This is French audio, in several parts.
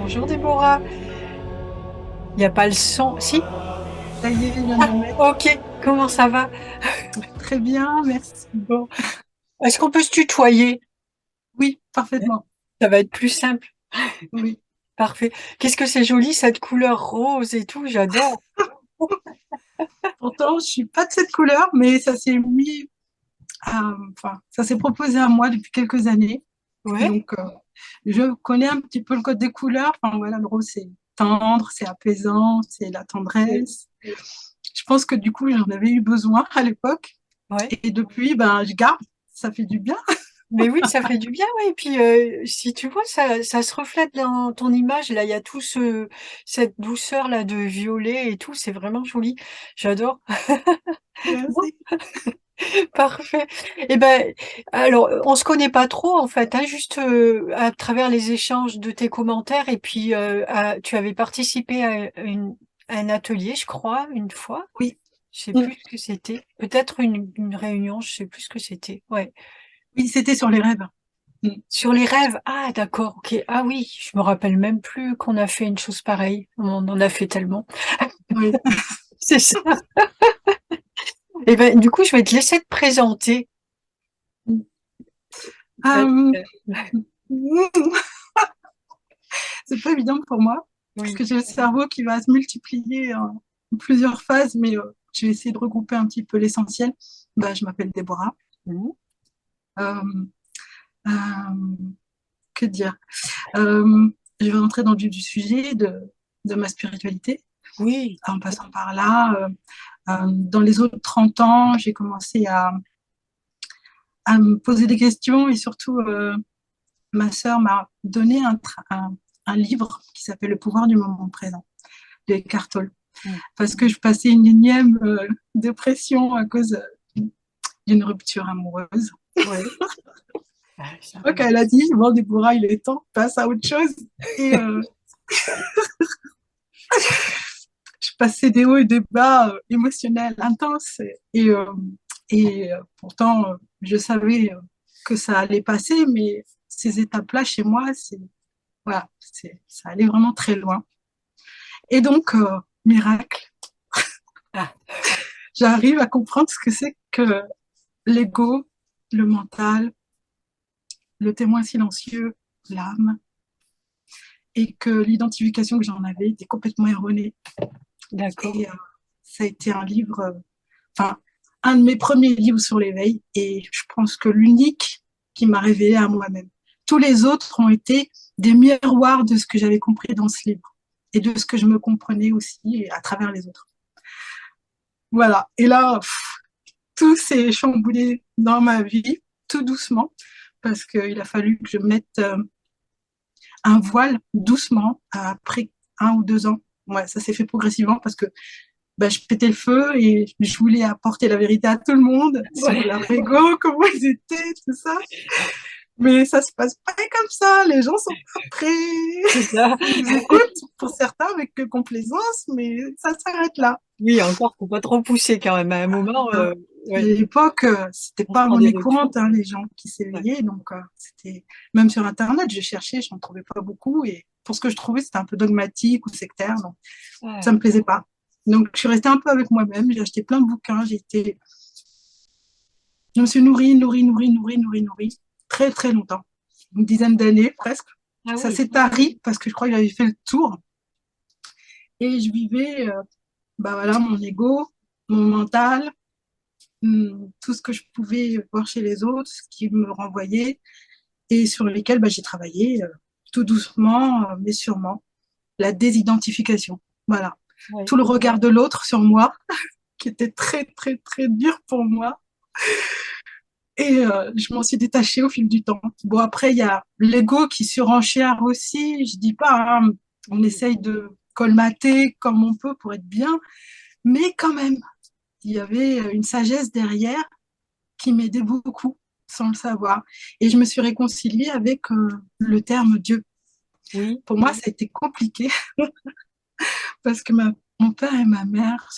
Bonjour Déborah. Il n'y a pas le son. Si? Ça y est, je viens de Ah, le mettre. ok. Comment ça va? Très bien, merci. Bon. Est-ce qu'on peut se tutoyer? Oui, parfaitement. Ça va être plus simple. Oui. Parfait. Qu'est-ce que c'est joli cette couleur rose et tout. J'adore. Pourtant, je suis pas de cette couleur, mais enfin, ça s'est proposé à moi depuis quelques années. Ouais. Donc, je connais un petit peu le code des couleurs. Enfin, voilà, le rose, c'est tendre, c'est apaisant, c'est la tendresse. Je pense que du coup, j'en avais eu besoin à l'époque. Ouais. Et depuis, ben, je garde. Ça fait du bien. Mais oui, ça fait du bien, ouais. Et puis, si tu vois, ça se reflète dans ton image. Là, il y a tout cette douceur là de violet et tout. C'est vraiment joli. J'adore. Bon. Merci. Parfait. Eh ben, alors, on se connaît pas trop en fait, hein, juste à travers les échanges de tes commentaires. Et puis, tu avais participé à un atelier, je crois, une fois. Oui. Je sais Mm. plus ce que c'était. Peut-être une réunion, je sais plus ce que c'était. Ouais. Oui, c'était sur les rêves. Mm. Sur les rêves. Ah, d'accord. Ok. Ah oui, je me rappelle même plus qu'on a fait une chose pareille. On en a fait tellement. Oui. C'est ça. Eh ben, du coup, je vais te laisser te présenter. Euh, Euh, c'est pas évident pour moi, parce Oui. que j'ai le cerveau qui va se multiplier en plusieurs phases, mais je vais essayer de regrouper un petit peu l'essentiel. Bah, je m'appelle Déborah. Mhm. Euh, euh, que dire Je vais rentrer dans le vif du sujet de ma spiritualité, Oui. en passant par là. Dans les autres 30 ans, j'ai commencé à me poser des questions et surtout, ma sœur m'a donné un livre qui s'appelle Le pouvoir du moment présent de Eckhart Tolle, Mhm. parce que je passais une énième dépression à cause d'une rupture amoureuse. Ouais. Ah, ça Donc arrive. elle a dit, bon Déborah, il est temps, passe à autre chose. Et je passais des hauts et des bas émotionnels intenses. Pourtant, je savais que ça allait passer, mais ces étapes-là, chez moi, voilà, ça allait vraiment très loin. Et donc, miracle, Ah, j'arrive à comprendre ce que c'est que l'ego, le mental, le témoin silencieux, l'âme, et que l'identification que j'en avais était complètement erronée. d'accord. Et ça a été un livre, enfin, un de mes premiers livres sur l'éveil, et je pense que l'unique qui m'a révélé à moi-même. Tous les autres ont été des miroirs de ce que j'avais compris dans ce livre et de ce que je me comprenais aussi à travers les autres. Voilà. Et là, tout s'est chamboulé dans ma vie, tout doucement, parce qu'il a fallu que je mette un voile doucement après 1 ou 2 ans. Ouais, ça s'est fait progressivement parce que bah, je pétais le feu et je voulais apporter la vérité à tout le monde sur Ouais, leur ego, comment ils étaient, tout ça. Mais ça se passe pas comme ça. Les gens sont pas prêts. c'est ça. Ils nous écoutent pour certains avec complaisance, mais ça s'arrête là. Oui, encore, faut pas trop pousser quand même. À un moment, Hein. À ouais, l'époque, c'était on se pas prend des monnaie retours. courante, hein, les gens qui Ouais, s'éveillaient. Donc, c'était même sur Internet, je cherchais, je n'en trouvais pas beaucoup. Et pour ce que je trouvais, c'était un peu dogmatique ou sectaire. Donc, ça ouais, me plaisait pas. Donc, je suis restée un peu avec moi-même. J'ai acheté plein de bouquins. Je me suis nourrie très, très longtemps. Une dizaine d'années, presque. ah Ça oui, s'est tari parce que je crois que j'avais fait le tour. Et je vivais, bah voilà, mon ego, mon mental, tout ce que je pouvais voir chez les autres, ce qui me renvoyait et sur lesquels bah, j'ai travaillé tout doucement, mais sûrement. La désidentification. Voilà. ouais. Tout le regard de l'autre sur moi, qui était très, très, très dur pour moi. Et je m'en suis détachée au fil du temps. Bon, après, il y a l'ego qui surenchère aussi. Je dis pas, hein, on essaye de colmater comme on peut pour être bien, mais quand même, il y avait une sagesse derrière qui m'aidait beaucoup sans le savoir. Et je me suis réconciliée avec le terme Dieu. Oui, Pour moi, ça a été compliqué parce que mon père et ma mère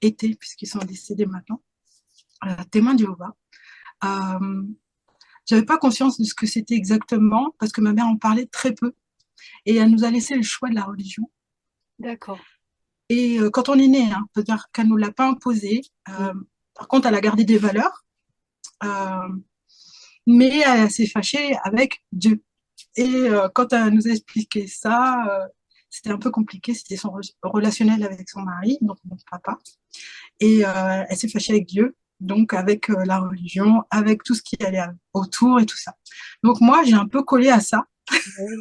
étaient, puisqu'ils sont décédés maintenant, témoins de Jéhovah. Euh, J'avais pas conscience de ce que c'était exactement parce que ma mère en parlait très peu. et elle nous a laissé le choix de la religion. D'accord. Et quand on est né, hein, c'est-à-dire qu'elle nous l'a pas imposé. Mm. Par contre, elle a gardé des valeurs, euh, mais elle s'est fâchée avec Dieu. Et quand elle nous a expliqué ça, c'était un peu compliqué. C'était son relationnel avec son mari, donc mon papa. Et elle s'est fâchée avec Dieu, donc avec la religion, avec tout ce qui allait autour et tout ça. Donc moi, j'ai un peu collé à ça. Oui.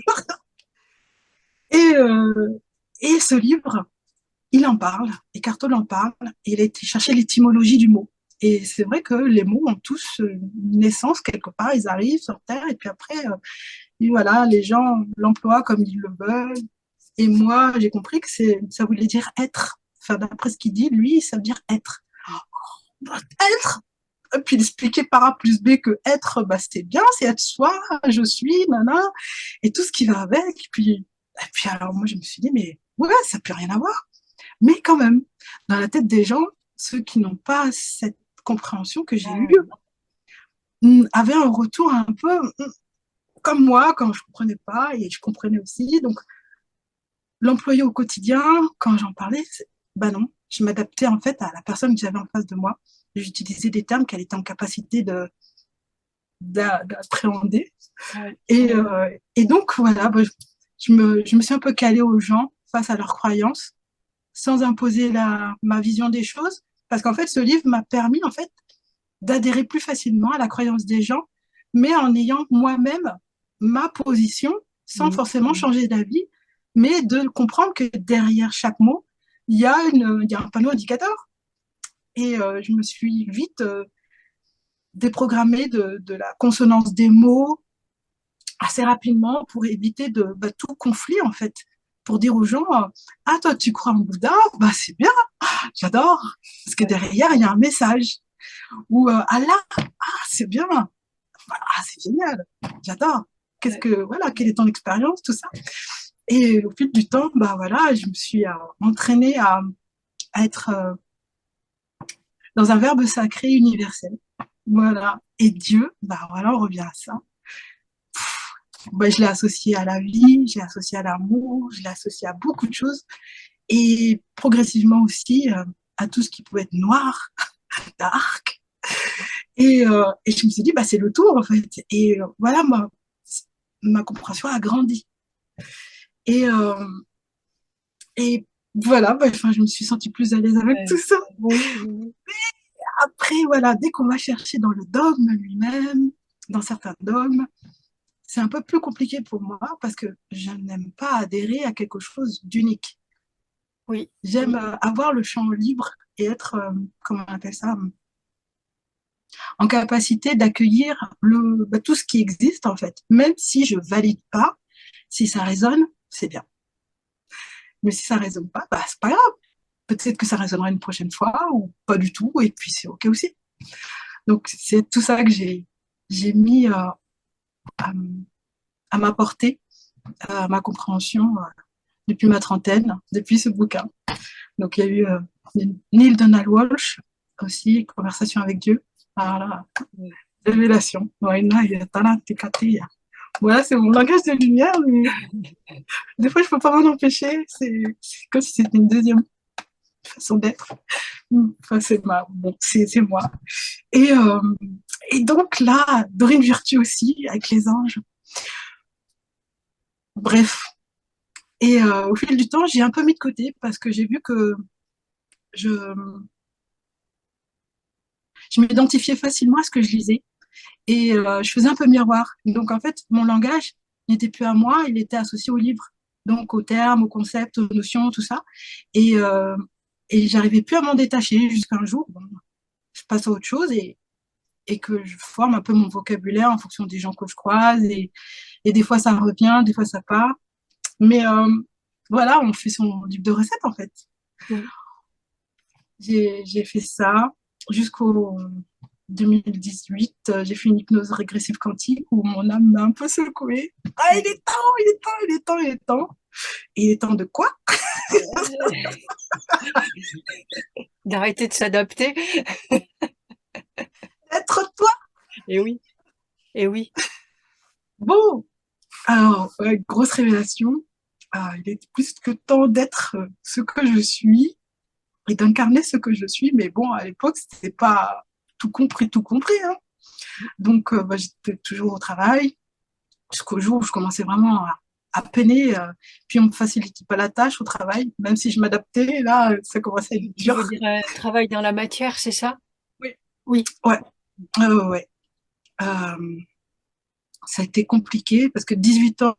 Et, euh, et ce livre, il en parle, Eckhart Tolle en parle, et il a été chercher l'étymologie du mot. Et c'est vrai que les mots ont tous une naissance quelque part, ils arrivent sur Terre, et puis après, et voilà, les gens l'emploient comme ils le veulent. Et moi, j'ai compris que ça voulait dire être. Enfin, d'après ce qu'il dit, lui, ça veut dire être. Être. Et puis il expliquait par A plus B que être, bah, c'était bien, c'est être soi, je suis, nana, et tout ce qui va avec. Et puis alors moi, je me suis dit, mais ouais, ça peut rien avoir. Mais quand même, dans la tête des gens, ceux qui n'ont pas cette compréhension que j'ai Ah, eue, avaient un retour un peu comme moi quand je comprenais pas et je comprenais aussi. Donc l'employer au quotidien, quand j'en parlais, bah non, je m'adaptais en fait à la personne que j'avais en face de moi. J'utilisais des termes qu'elle était en capacité d'appréhender. ouais. Et donc voilà, bah, je me suis un peu calée aux gens face à leurs croyances sans imposer ma vision des choses. Parce qu'en fait, ce livre m'a permis en fait d'adhérer plus facilement à la croyance des gens, mais en ayant moi-même ma position, sans Mm. forcément changer d'avis, mais de comprendre que derrière chaque mot, il y a un panneau indicateur. Et je me suis vite déprogrammée de la consonance des mots assez rapidement pour éviter bah, tout conflit, en fait. Pour dire aux gens, ah, toi, tu crois en Bouddha? Bah, c'est bien, j'adore. Parce que Ouais. derrière, il y a un message. Ou Allah, ah, c'est bien, ah, c'est génial, j'adore. Ouais. Voilà, quelle est ton expérience, tout ça. Et au fil du temps, bah voilà, je me suis entraînée à être dans un verbe sacré universel. Voilà. Et Dieu, bah voilà, on revient à ça. Bah, je l'ai associé à la vie, je l'ai associé à l'amour, je l'ai associé à beaucoup de choses. Et progressivement aussi à tout ce qui pouvait être noir, dark. Et je me suis dit, bah, c'est le tour, en fait. Et voilà, ma compréhension a grandi. Et, euh, et voilà, bah, enfin, je me suis sentie plus à l'aise avec tout Ouais. ça. Oui, oui, Après, voilà, dès qu'on va chercher dans le dogme lui-même, dans certains dogmes, c'est un peu plus compliqué pour moi parce que je n'aime pas adhérer à quelque chose d'unique. oui. J'aime avoir le champ libre et être, comment on appelle ça, en capacité d'accueillir bah, tout ce qui existe, en fait. Même si je valide pas, si ça résonne, c'est bien. Mais si ça résonne pas, bah, c'est pas grave. Peut-être que ça résonnera une prochaine fois ou pas du tout, et puis c'est OK aussi. Donc, c'est tout ça que j'ai mis à, à ma portée, à ma compréhension depuis ma trentaine, depuis ce bouquin. Donc, il y a eu Neil Donald Walsh aussi, Conversation avec Dieu. Voilà, Oui. révélation. Voilà, c'est mon langage de lumière, mais des fois, je peux pas m'en empêcher. C'est comme si c'était une deuxième façon d'être. Enfin, bon, c'est moi. Et, euh, et donc là, Dorine Virtue aussi, avec les anges. Bref. Et au fil du temps, j'ai un peu mis de côté parce que j'ai vu que je, je m'identifiais facilement à ce que je lisais. Et je faisais un peu miroir. Donc en fait, mon langage n'était plus à moi, il était associé au livre. Donc aux termes, aux concepts, aux notions, tout ça. Et, euh, et j'arrivais plus à m'en détacher jusqu'à un jour, bon, je passe à autre chose et que je forme un peu mon vocabulaire en fonction des gens que je croise. Et des fois, ça revient, des fois, ça part. Mais voilà, on fait son livre de recettes, en fait. Oui. J'ai fait ça jusqu'au 2018. J'ai fait une hypnose régressive quantique où mon âme m'a un peu secouée. Ah, il est temps, il est temps, il est temps, il est temps. Et il est temps de quoi? D'arrêter de s'adapter. Être toi. Et oui, et oui. Bon, alors, ouais, grosse révélation. il est plus que temps d'être ce que je suis et d'incarner ce que je suis. Mais bon, à l'époque, c'était pas tout compris, hein. Donc, bah, j'étais toujours au travail jusqu'au jour où je commençais vraiment à peiner. Puis, on me facilitait pas la tâche au travail, même si je m'adaptais. Là, ça commençait à être Tu dur. veux dire un travail dans la matière, c'est ça? Oui, Oui. ouais, ouais. Euh, Ça a été compliqué parce que 18 ans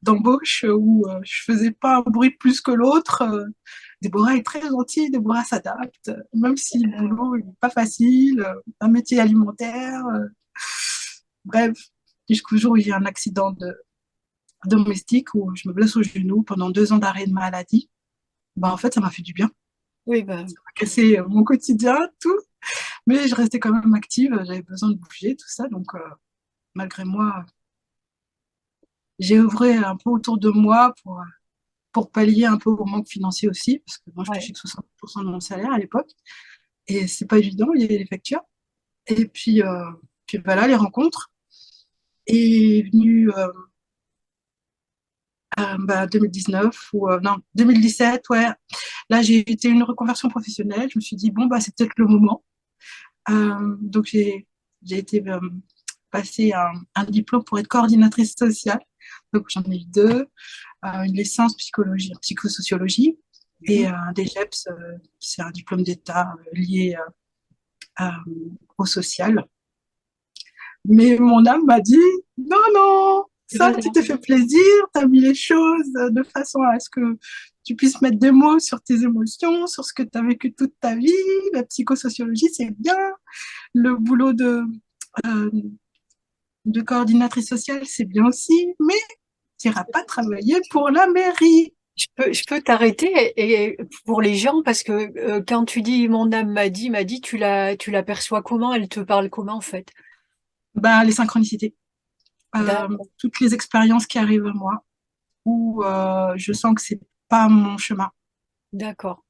d'embauche où je faisais pas un bruit plus que l'autre. Déborah est très gentille, Déborah s'adapte, même si le boulot n'est pas facile, un métier alimentaire. Bref, jusqu'au jour où j'ai eu un accident domestique où je me blesse au genou pendant 2 ans d'arrêt de maladie. Ben, en fait, ça m'a fait du bien. Oui, bah, Ça m'a cassé mon quotidien, tout. Mais je restais quand même active, j'avais besoin de bouger, tout ça. Donc, malgré moi, j'ai œuvré un peu autour de moi pour pallier un peu au manque financier aussi, parce que moi, je ouais. touchais que 60% de mon salaire à l'époque. Et c'est pas évident, il y a les factures. Et puis voilà, les rencontres. Et est venu bah, 2019 ou non, 2017, ouais. Là, j'ai été une reconversion professionnelle. Je me suis dit, bon, bah, c'est peut-être le moment. Donc, j'ai été passer un diplôme pour être coordinatrice sociale. Donc, j'en ai eu deux. Une licence psychologie, psychosociologie et Mhm. un DGEPS, c'est un diplôme d'État lié au social. Mais mon âme m'a dit, non, non, C'est ça, pas ça. tu t'es fait plaisir, tu as mis les choses de façon à ce que tu puisses mettre des mots sur tes émotions, sur ce que tu as vécu toute ta vie. La psychosociologie, c'est bien. Le boulot euh, de coordinatrice sociale, c'est bien aussi. Mais tu n'iras pas travailler pour la mairie. Je peux t'arrêter et pour les gens parce que quand tu dis mon âme m'a dit, tu l'aperçois comment? Elle te parle comment en fait? Ben, les synchronicités. D'accord, Toutes les expériences qui arrivent à moi, où je sens que c'est pas mon chemin, d'accord.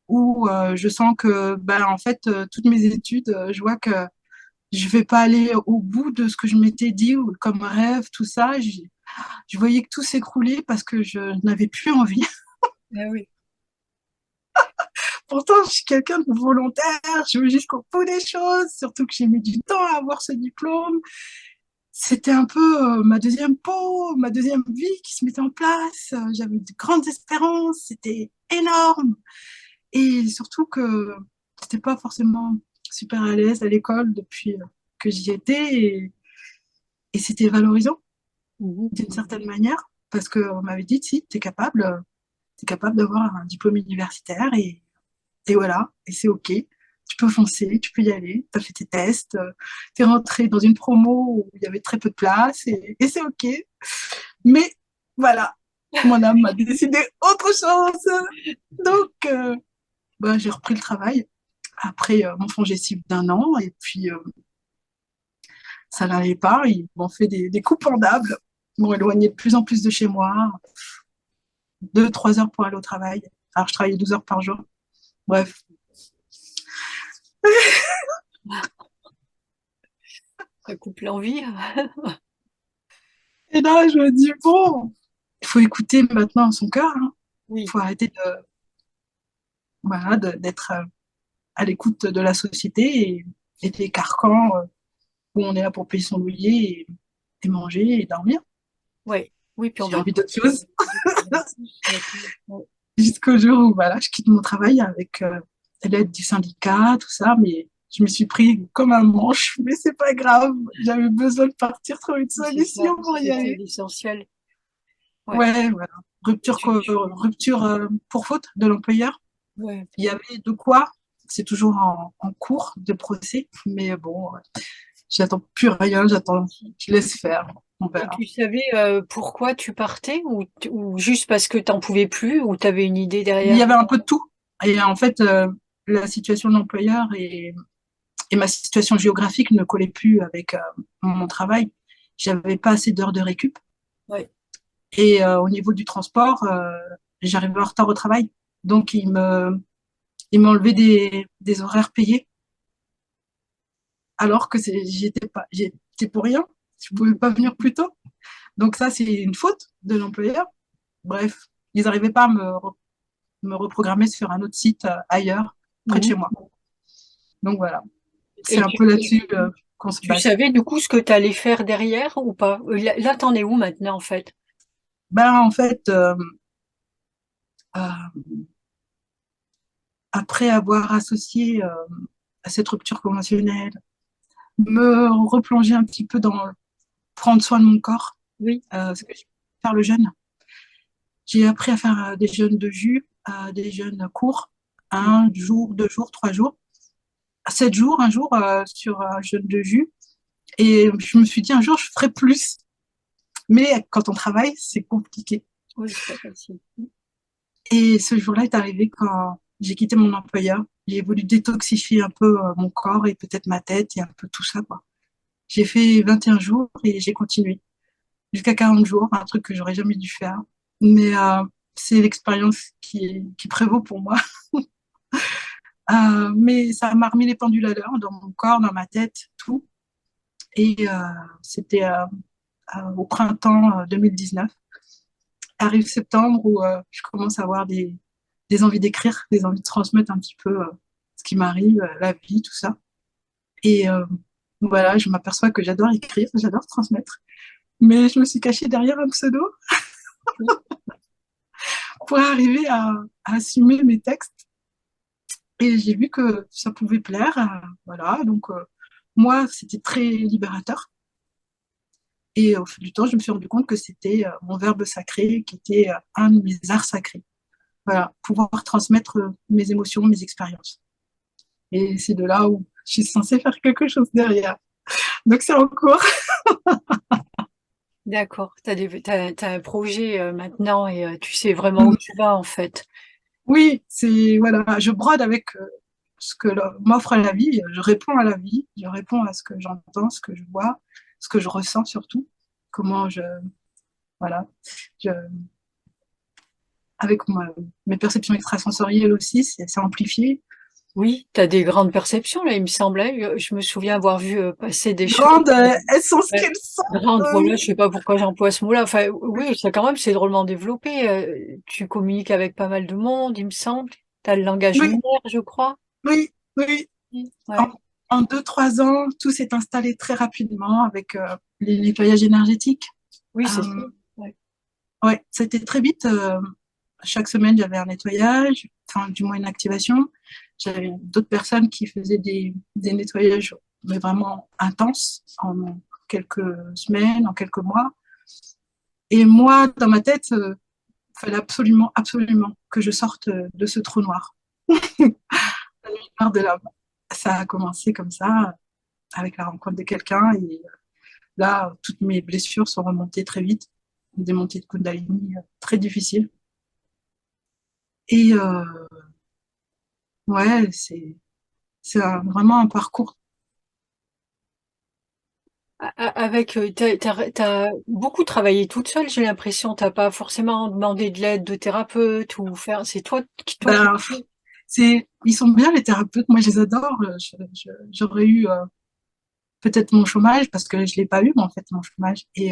où je sens que, ben, en fait, toutes mes études, je vois que je vais pas aller au bout de ce que je m'étais dit ou comme rêve, tout ça. Je voyais que tout s'écroulait parce que je n'avais plus envie. Ah oui. Pourtant, je suis quelqu'un de volontaire, je veux jusqu'au bout des choses, surtout que j'ai mis du temps à avoir ce diplôme. C'était un peu ma deuxième peau, ma deuxième vie qui se mettait en place. J'avais de grandes espérances, c'était énorme. Et surtout que j'étais pas forcément super à l'aise à l'école depuis que j'y étais. Et c'était valorisant Mhm. d'une certaine manière parce qu'on m'avait dit, si, t'es capable d'avoir un diplôme universitaire et voilà, et c'est OK. Tu peux foncer, tu peux y aller, tu as fait tes tests, tu es rentré dans une promo où il y avait très peu de place et c'est OK. Mais voilà, mon âme m'a décidé autre chose. Donc, bah, j'ai repris le travail après mon fongestif d'1 an et puis ça n'allait pas. Ils m'ont fait des coupes pendables, ils m'ont éloigné de plus en plus de chez moi, 2, 3 heures pour aller au travail. Alors, je travaillais 12 heures par jour. Bref. Ça coupe l'envie. Et là, je me dis, bon, il faut écouter maintenant son cœur. Il Oui, faut arrêter voilà, d'être à l'écoute de la société et des carcans où on est là pour payer son loyer et manger et dormir. ouais. Oui, puis on J'ai va envie dire d'autre chose. de plus en plus, ouais. Jusqu'au jour où voilà, je quitte mon travail avec l'aide du syndicat, tout ça, mais je me suis pris comme un manche, mais c'est pas grave. J'avais besoin de partir, trouver une C'est ça, solution pour y c'était aller. l'essentiel. Ouais. Ouais, voilà. Rupture pour faute de l'employeur. Ouais. Il y avait de quoi. C'est toujours en cours de procès, mais bon, j'attends plus rien, j'attends, je laisse faire. On Et verra. tu savais pourquoi tu partais ou juste parce que t'en pouvais plus ou t'avais une idée Il y derrière? avait un peu de tout. Et en fait, la situation de l'employeur et ma situation géographique ne collait plus avec mon travail. J'avais pas assez d'heures de récup. Ouais. Et au niveau du transport, j'arrivais en retard au travail. Donc, il m'enlevait des horaires payés, alors que j'étais pour rien. Je pouvais pas venir plus tôt. Donc, ça, c'est une faute de l'employeur. Bref, ils n'arrivaient pas à me reprogrammer sur un autre site ailleurs, près de Mhm. chez moi. Donc voilà, c'est Et un peu là-dessus qu'on se tu base. savais du coup ce que tu allais faire derrière ou pas? Là, t'en es où maintenant en fait? Ben, en fait, euh, après avoir associé à cette rupture conventionnelle, me replonger un petit peu dans prendre soin de mon corps, Oui. ce que je vais faire le jeûne. J'ai appris à faire des jeûnes de jus, des jeûnes courts, un jour, 2 jours, 3 jours, 7 jours, un jour sur un jeûne de jus. Et je me suis dit un jour, je ferai plus. Mais quand on travaille, c'est compliqué. Oui, c'est pas facile. Et ce jour-là est arrivé quand j'ai quitté mon employeur. J'ai voulu détoxifier un peu mon corps et peut-être ma tête et un peu tout ça, quoi. J'ai fait 21 jours et j'ai continué jusqu'à 40 jours, un truc que j'aurais jamais dû faire. Mais c'est l'expérience qui prévaut pour moi. Mais ça m'a remis les pendules à l'heure dans mon corps, dans ma tête, tout. Et c'était au printemps 2019. Arrive septembre où je commence à avoir des envies d'écrire, des envies de transmettre un petit peu ce qui m'arrive, la vie, tout ça. Et voilà, je m'aperçois que j'adore écrire, j'adore transmettre. Mais je me suis cachée derrière un pseudo pour arriver à assumer mes textes. Et j'ai vu que ça pouvait plaire. Voilà, donc moi, c'était très libérateur. Et au fil du temps, je me suis rendu compte que c'était mon verbe sacré qui était un de mes arts sacrés. Voilà, pouvoir transmettre mes émotions, mes expériences. Et c'est de là où je suis censée faire quelque chose derrière. Donc c'est en cours. D'accord. T'as un projet maintenant et tu sais vraiment où Mm. tu vas en fait. Oui, c'est voilà, je brode avec ce que m'offre la vie. Je réponds à la vie, je réponds à ce que j'entends, ce que je vois, ce que je ressens surtout. Comment je voilà, je, avec mes perceptions extrasensorielles aussi, c'est amplifié. Oui, tu as des grandes perceptions là, il me semblait. Je me souviens avoir vu passer des choses. Grandes, elles sont ce Ouais. qu'elles sont. Grandes, Oui, voilà, je sais pas pourquoi j'emploie ce mot-là. Enfin, oui, c'est quand même, c'est drôlement développé. Tu communiques avec pas mal de monde, il me semble. Tu as le langage oui, lunaire, je crois. oui, oui. En, Ouais. en 2, 3 ans, tout s'est installé très rapidement avec les nettoyages énergétiques. Oui, c'est ça. Euh, Ouais. ouais, c'était très vite. Chaque semaine, j'avais un nettoyage, enfin, du moins une activation. J'avais d'autres personnes qui faisaient des nettoyages, mais vraiment intenses, en quelques semaines, en quelques mois. Et moi, dans ma tête, il fallait absolument, absolument que je sorte de ce trou noir. La lumière de l'âme. Ça a commencé comme ça, avec la rencontre de quelqu'un. Et là, toutes mes blessures sont remontées très vite. Des montées de Kundalini très difficiles. Et ouais, c'est vraiment un parcours. Avec, t'as beaucoup travaillé toute seule, j'ai l'impression. T'as pas forcément demandé de l'aide de thérapeute ou faire. C'est toi qui. Ben, ils sont bien les thérapeutes, moi je les adore. J'aurais eu peut-être mon chômage parce que je l'ai pas eu, mais en fait mon chômage. Et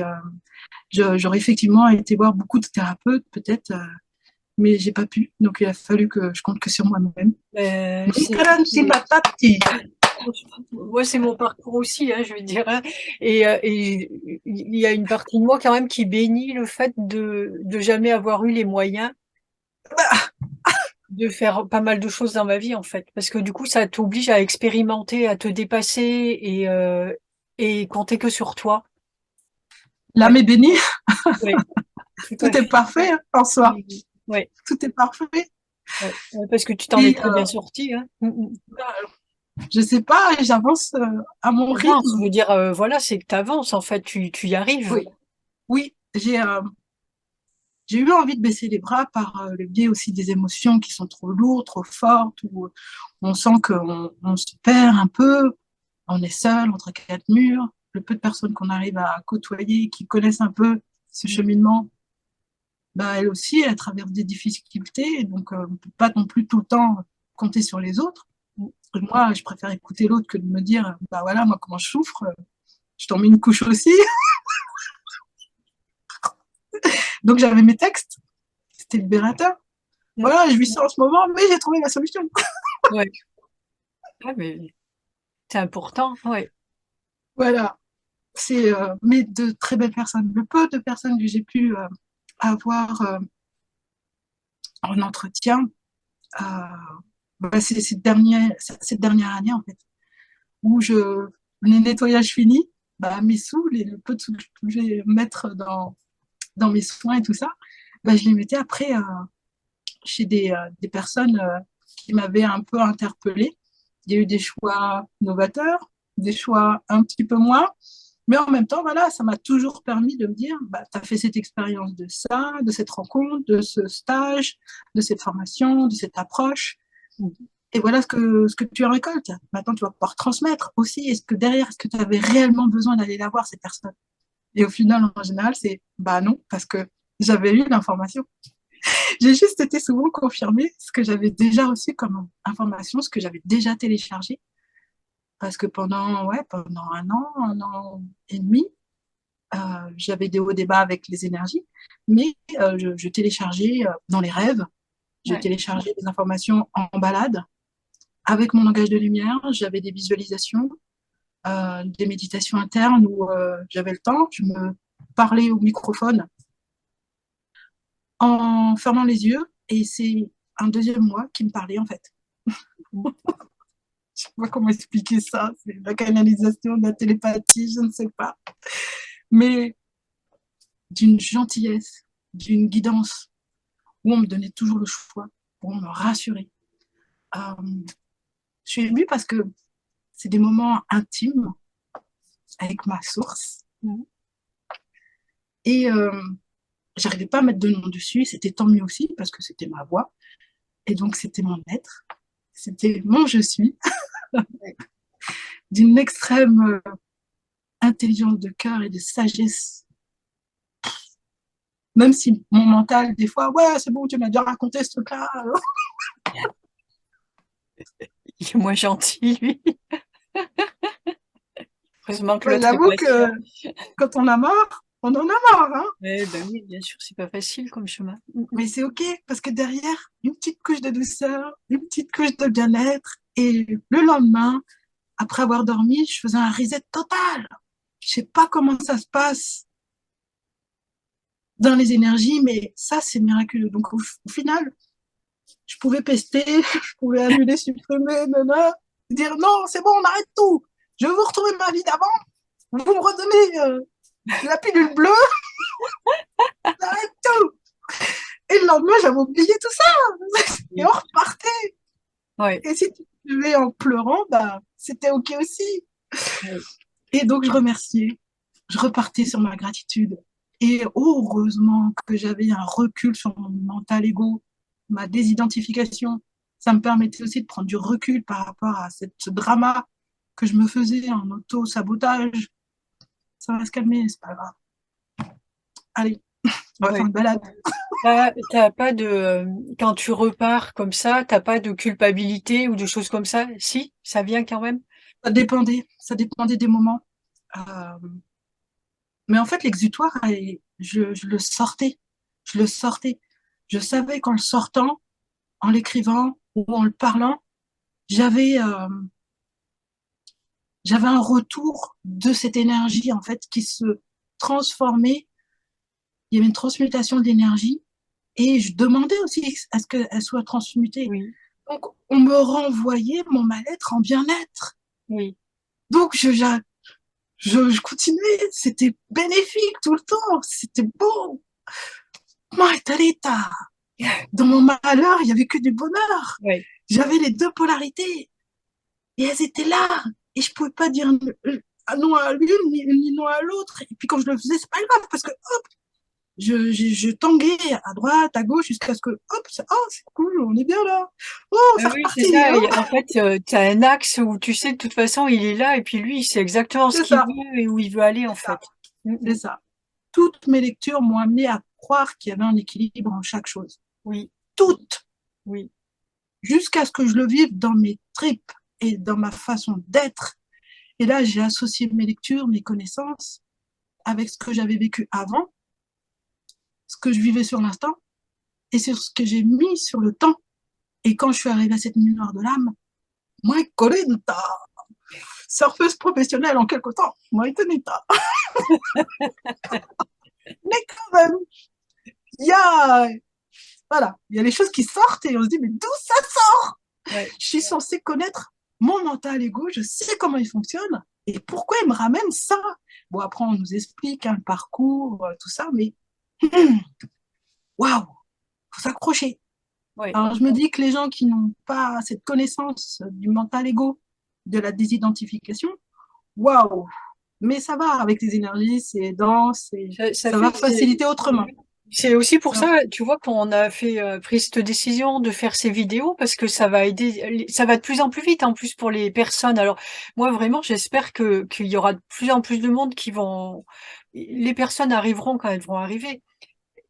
j'aurais effectivement été voir beaucoup de thérapeutes peut-être, mais j'ai pas pu. Donc il a fallu que je compte que sur moi-même. C'est Moi, c'est mon parcours aussi, hein, je veux dire, hein. Et il y a une partie de moi quand même qui bénit le fait de jamais avoir eu les moyens de faire pas mal de choses dans ma vie, en fait. Parce que du coup, ça t'oblige à expérimenter, à te dépasser et compter que sur toi. Ouais, L'âme est bénie, ouais, tout à tout est fait. parfait en soi, Ouais, tout est parfait. ouais. Ouais, parce que tu t'en es Et très bien sorti, hein. je sais pas, j'avance à mon Avance, je rythme. veux dire, voilà, c'est que tu avances, en fait, tu y arrives. Oui, oui, j'ai eu envie de baisser les bras par le biais aussi des émotions qui sont trop lourdes, trop fortes, où on sent qu'on se perd un peu, on est seul entre quatre murs. Le peu de personnes qu'on arrive à côtoyer, qui connaissent un peu ce cheminement, bah, elles aussi, elles traversent des difficultés, donc on ne peut pas non plus tout le temps compter sur les autres. Et moi, je préfère écouter l'autre que de me dire, bah voilà, moi comment je souffre, je t'en mets une couche aussi. Donc j'avais mes textes. c'était libérateur. Mm. Voilà, je vis ça en ce moment, mais j'ai trouvé la solution. Ouais. Ouais, mais c'est important, ouais. Voilà, c'est mais de très belles personnes. Le peu de personnes que j'ai pu avoir en entretien, euh, bah, c'est cette dernière année, en fait, où le nettoyage fini, bah, mes sous, le peu de sous que je pouvais mettre dans mes soins et tout ça, bah, je les mettais après chez des personnes qui m'avaient un peu interpellée. Il y a eu des choix novateurs, des choix un petit peu moins, mais en même temps, voilà, ça m'a toujours permis de me dire, bah, tu as fait cette expérience de ça, de cette rencontre, de ce stage, de cette formation, de cette approche. Et voilà ce que tu récoltes. Maintenant, tu vas pouvoir transmettre aussi. Est-ce que derrière, est-ce que tu avais réellement besoin d'aller la voir, ces personnes? Et au final, en général, c'est bah non, parce que j'avais eu l'information. J'ai juste été souvent confirmée ce que j'avais déjà reçu comme information, ce que j'avais déjà téléchargé. Parce que pendant un an et demi, euh, j'avais des hauts débats avec les énergies, mais je téléchargeais dans les rêves, je Ouais. téléchargeais des informations en balade avec mon langage de lumière, j'avais des visualisations, des méditations internes où j'avais le temps, je me parlais au microphone en fermant les yeux et c'est un deuxième moi qui me parlait en fait. Je sais pas comment expliquer ça, c'est de la canalisation, de la télépathie, je ne sais pas. Mais d'une gentillesse, d'une guidance, où on me donnait toujours le choix, pour me rassurer. Euh, je suis émue parce que c'est des moments intimes avec ma source. Mm. Et j'arrivais pas à mettre de nom dessus, c'était tant mieux aussi, parce que c'était ma voix. Et donc c'était mon être, c'était mon je suis, d'une extrême intelligence de cœur et de sagesse. Même si mon mental, des fois, ouais, c'est bon, tu m'as déjà raconté ce truc-là. Il est moins gentil, lui. Heureusement que Ouais, l'autre est j'avoue que patient. quand on a marre, on en a marre, hein. Ben oui, bien sûr, c'est pas facile comme chemin. Mais c'est OK, parce que derrière, une petite couche de douceur, une petite couche de bien-être. Et le lendemain, après avoir dormi, je faisais un reset total. Je sais pas comment ça se passe dans les énergies, mais ça, c'est miraculeux. Donc, au final, je pouvais pester, je pouvais annuler, supprimer, nana, dire non, c'est bon, on arrête tout. Je veux vous retrouver ma vie d'avant. Vous me redonnez la pilule bleue, on arrête tout. Et le lendemain, j'avais oublié tout ça. Et on Oui. repartait. Ouais. Et si tu pleuvais en pleurant, bah, c'était OK aussi. Ouais. Et donc, je remerciais. Je repartais sur ma gratitude. Et heureusement que j'avais un recul sur mon mental ego, ma désidentification. Ça me permettait aussi de prendre du recul par rapport à ce drama que je me faisais en auto-sabotage. Ça va se calmer, c'est pas grave. Allez, on va faire Ouais. une balade. T'as pas de, quand tu repars comme ça, t'as pas de culpabilité ou de choses comme ça? Si, ça vient quand même? Ça dépendait des moments. Euh, mais en fait, l'exutoire, je le sortais. Je le sortais. Je savais qu'en le sortant, en l'écrivant ou en le parlant, j'avais j'avais un retour de cette énergie en fait qui se transformait. Il y avait une transmutation de l'énergie et je demandais aussi à ce qu'elle soit transmutée. Oui, Donc on me renvoyait mon mal-être en bien-être. oui, Donc je continuais, c'était bénéfique tout le temps, c'était beau. Margarita, dans mon malheur, il y avait que du bonheur. ouais. J'avais les deux polarités et elles étaient là et je pouvais pas dire non à l'une ni non à l'autre. Et puis quand je le faisais, c'est pas grave parce que hop, je tanguais à droite, à gauche jusqu'à ce que hop, oh, c'est cool, on est bien là. Oh, Ah c'est oui, c'est reparti. ça. Oh, En fait, t'as un axe où tu sais de toute façon il est là et puis lui, il sait exactement ce c'est qu'il ça, veut et où il veut aller en c'est ça, fait. Mm, c'est mm. ça. Toutes mes lectures m'ont amené à croire qu'il y avait un équilibre en chaque chose. Oui, Toutes, oui, jusqu'à ce que je le vive dans mes tripes et dans ma façon d'être. Et là, j'ai associé mes lectures, mes connaissances avec ce que j'avais vécu avant, ce que je vivais sur l'instant. et sur ce que j'ai mis sur le temps. Et quand je suis arrivée à cette nuit noire de l'âme, moi, Corinta, surfeuse professionnelle en quelque temps, moi, Tenita. Mais quand même, il y a, voilà, il y a les choses qui sortent et on se dit, mais d'où ça sort? Ouais. Je suis censée connaître mon mental ego, je sais comment il fonctionne et pourquoi il me ramène ça. Bon, après, on nous explique le parcours, tout ça, mais waouh, faut s'accrocher. Ouais. Alors, je me dis que les gens qui n'ont pas cette connaissance du mental ego, de la désidentification, waouh, mais ça va avec les énergies, c'est dense, et Ça ça fait, va faciliter autrement. c'est aussi pour Ça, ça, tu vois, qu'on a fait pris cette décision de faire ces vidéos parce que ça va aider, ça va de plus en plus vite en plus pour les personnes. Alors moi vraiment, j'espère que qu'il y aura de plus en plus de monde qui vont, les personnes arriveront quand elles vont arriver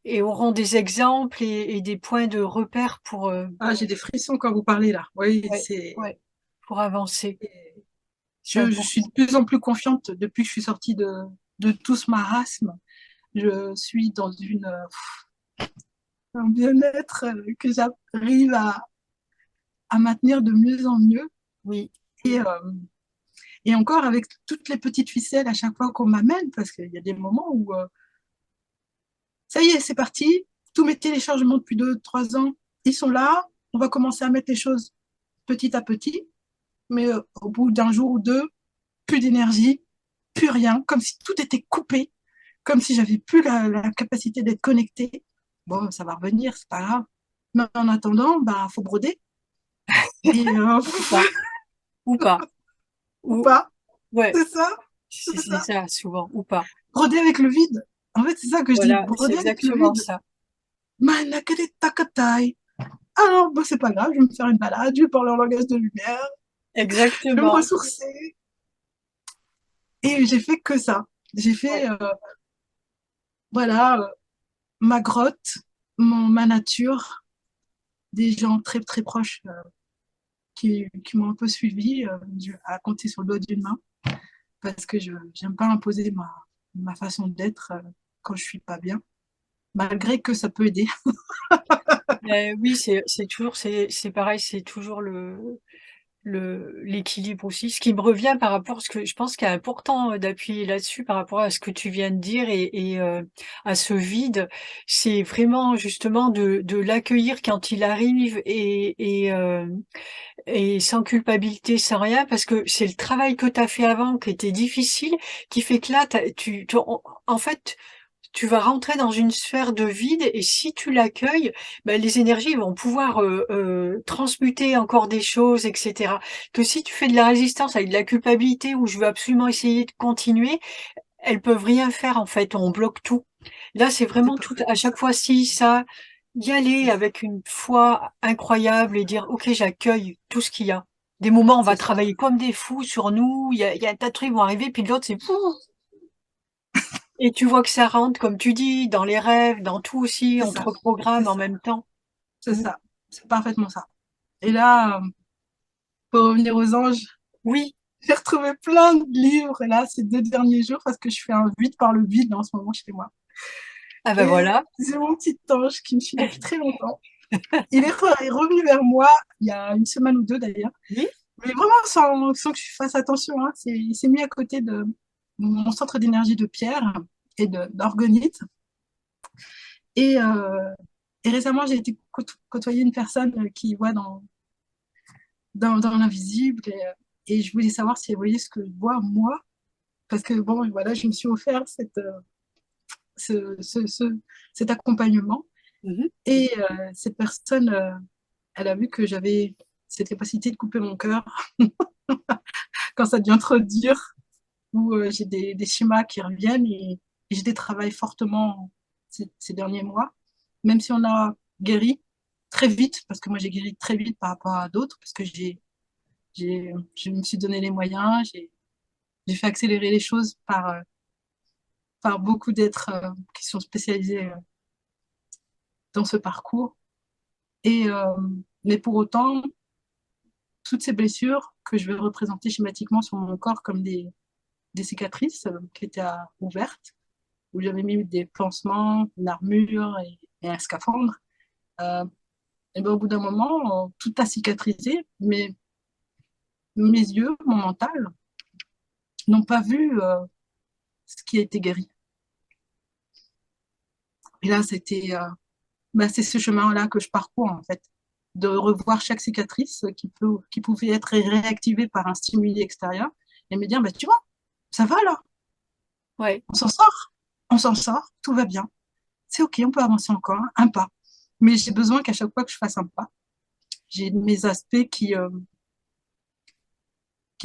et auront des exemples et des points de repère pour, ah, j'ai des frissons quand vous parlez là. Oui, ouais, ouais, pour avancer. C'est je suis important. de plus en plus confiante depuis que je suis sortie de tout ce marasme. Je suis dans un bien-être que j'arrive à maintenir de mieux en mieux. Oui, Et, et encore avec toutes les petites ficelles à chaque fois qu'on m'amène, parce qu'il y a des moments où ça y est, c'est parti, tous mes téléchargements depuis 2, 3 ans, ils sont là, on va commencer à mettre les choses petit à petit, mais au bout d'un jour ou deux, plus d'énergie, plus rien, comme si tout était coupé, comme si j'avais plus la capacité d'être connectée. Bon, ça va revenir, c'est pas grave. Mais en attendant, bah, faut broder. Et ou pas, ou pas, ou ou pas, ouais, c'est ça, c'est c'est c'est ça. ça souvent, ou pas. Broder avec le vide. En fait, c'est ça que je dis, Voilà, c'est broder avec le exactement vide. ça. Manakade takatai. Alors, bah, c'est pas grave, je vais me faire une balade, je vais parler en langage de lumière, je vais me Exactement. ressourcer. Et j'ai fait que ça. J'ai fait, Ouais. voilà, ma grotte, ma nature, des gens très très proches qui m'ont un peu suivi à compter sur le doigt d'une main parce que je n'aime pas imposer ma façon d'être quand je suis pas bien, malgré que ça peut aider. Mais oui, c'est toujours c'est pareil, c'est toujours l'équilibre aussi. Ce qui me revient par rapport à ce que je pense qu'il est important d'appuyer là-dessus par rapport à ce que tu viens de dire et à ce vide, c'est vraiment justement de l'accueillir quand il arrive et sans culpabilité, sans rien, parce que c'est le travail que tu as fait avant qui était difficile, qui fait que là, en fait, tu vas rentrer dans une sphère de vide et si tu l'accueilles, ben, les énergies vont pouvoir transmuter encore des choses, etc. Que si tu fais de la résistance avec de la culpabilité où je veux absolument essayer de continuer, elles peuvent rien faire en fait, on bloque tout. Là, c'est C'est vraiment tout, à parfaitement ça. chaque fois, si ça, y aller avec une foi incroyable et dire, OK, j'accueille tout ce qu'il y a. Des moments, on va C'est ça. travailler comme des fous sur nous, il y a un tas de trucs qui vont arriver, puis de l'autre, c'est fou. Et tu vois que ça rentre, comme tu dis, dans les rêves, dans tout aussi, C'est on te ça. C'est reprogramme en ça. même temps. C'est Mm. ça. C'est parfaitement ça. Et là, pour revenir aux anges, Oui. j'ai retrouvé plein de livres là ces 2 derniers jours parce que je fais un vide par le vide en ce moment chez moi. Ah ben Et voilà. c'est mon petit ange qui me suit depuis très longtemps. Il est revenu vers moi il y a une semaine ou deux d'ailleurs. Oui. Mais vraiment sans que je fasse attention. Hein. Il s'est mis à côté de mon centre d'énergie de pierre et d'orgonite. Et, et récemment, j'ai été côtoyer une personne qui voit dans l'invisible. Et je voulais savoir si elle voyait ce que je vois moi. Parce que bon, voilà, je me suis offert ce, ce, ce- cet accompagnement. Mhm. Et cette personne, elle a vu que j'avais cette capacité de couper mon cœur quand ça devient trop dur, où j'ai des schémas qui reviennent et j'ai des travails fortement ces derniers mois, même si on a guéri très vite, parce que moi j'ai guéri très vite par rapport à d'autres, parce que je me suis donné les moyens, j'ai fait accélérer les choses par beaucoup d'êtres qui sont spécialisés dans ce parcours. Et, mais pour autant, toutes ces blessures que je vais représenter schématiquement sur mon corps comme des cicatrices qui étaient ouvertes, où j'avais mis des pansements, une armure et un scaphandre. Euh, et ben, au bout d'un moment, tout a cicatrisé, mais mes yeux, mon mental, n'ont pas vu ce qui a été guéri. Et là, c'est ce chemin-là que je parcours, en fait, de revoir chaque cicatrice qui pouvait être réactivée par un stimuli extérieur et me dire, bah, tu vois, ça va là, Ouais, on s'en sort, tout va bien. C'est OK, on peut avancer encore, un pas. Mais j'ai besoin qu'à chaque fois que je fasse un pas, j'ai mes aspects qui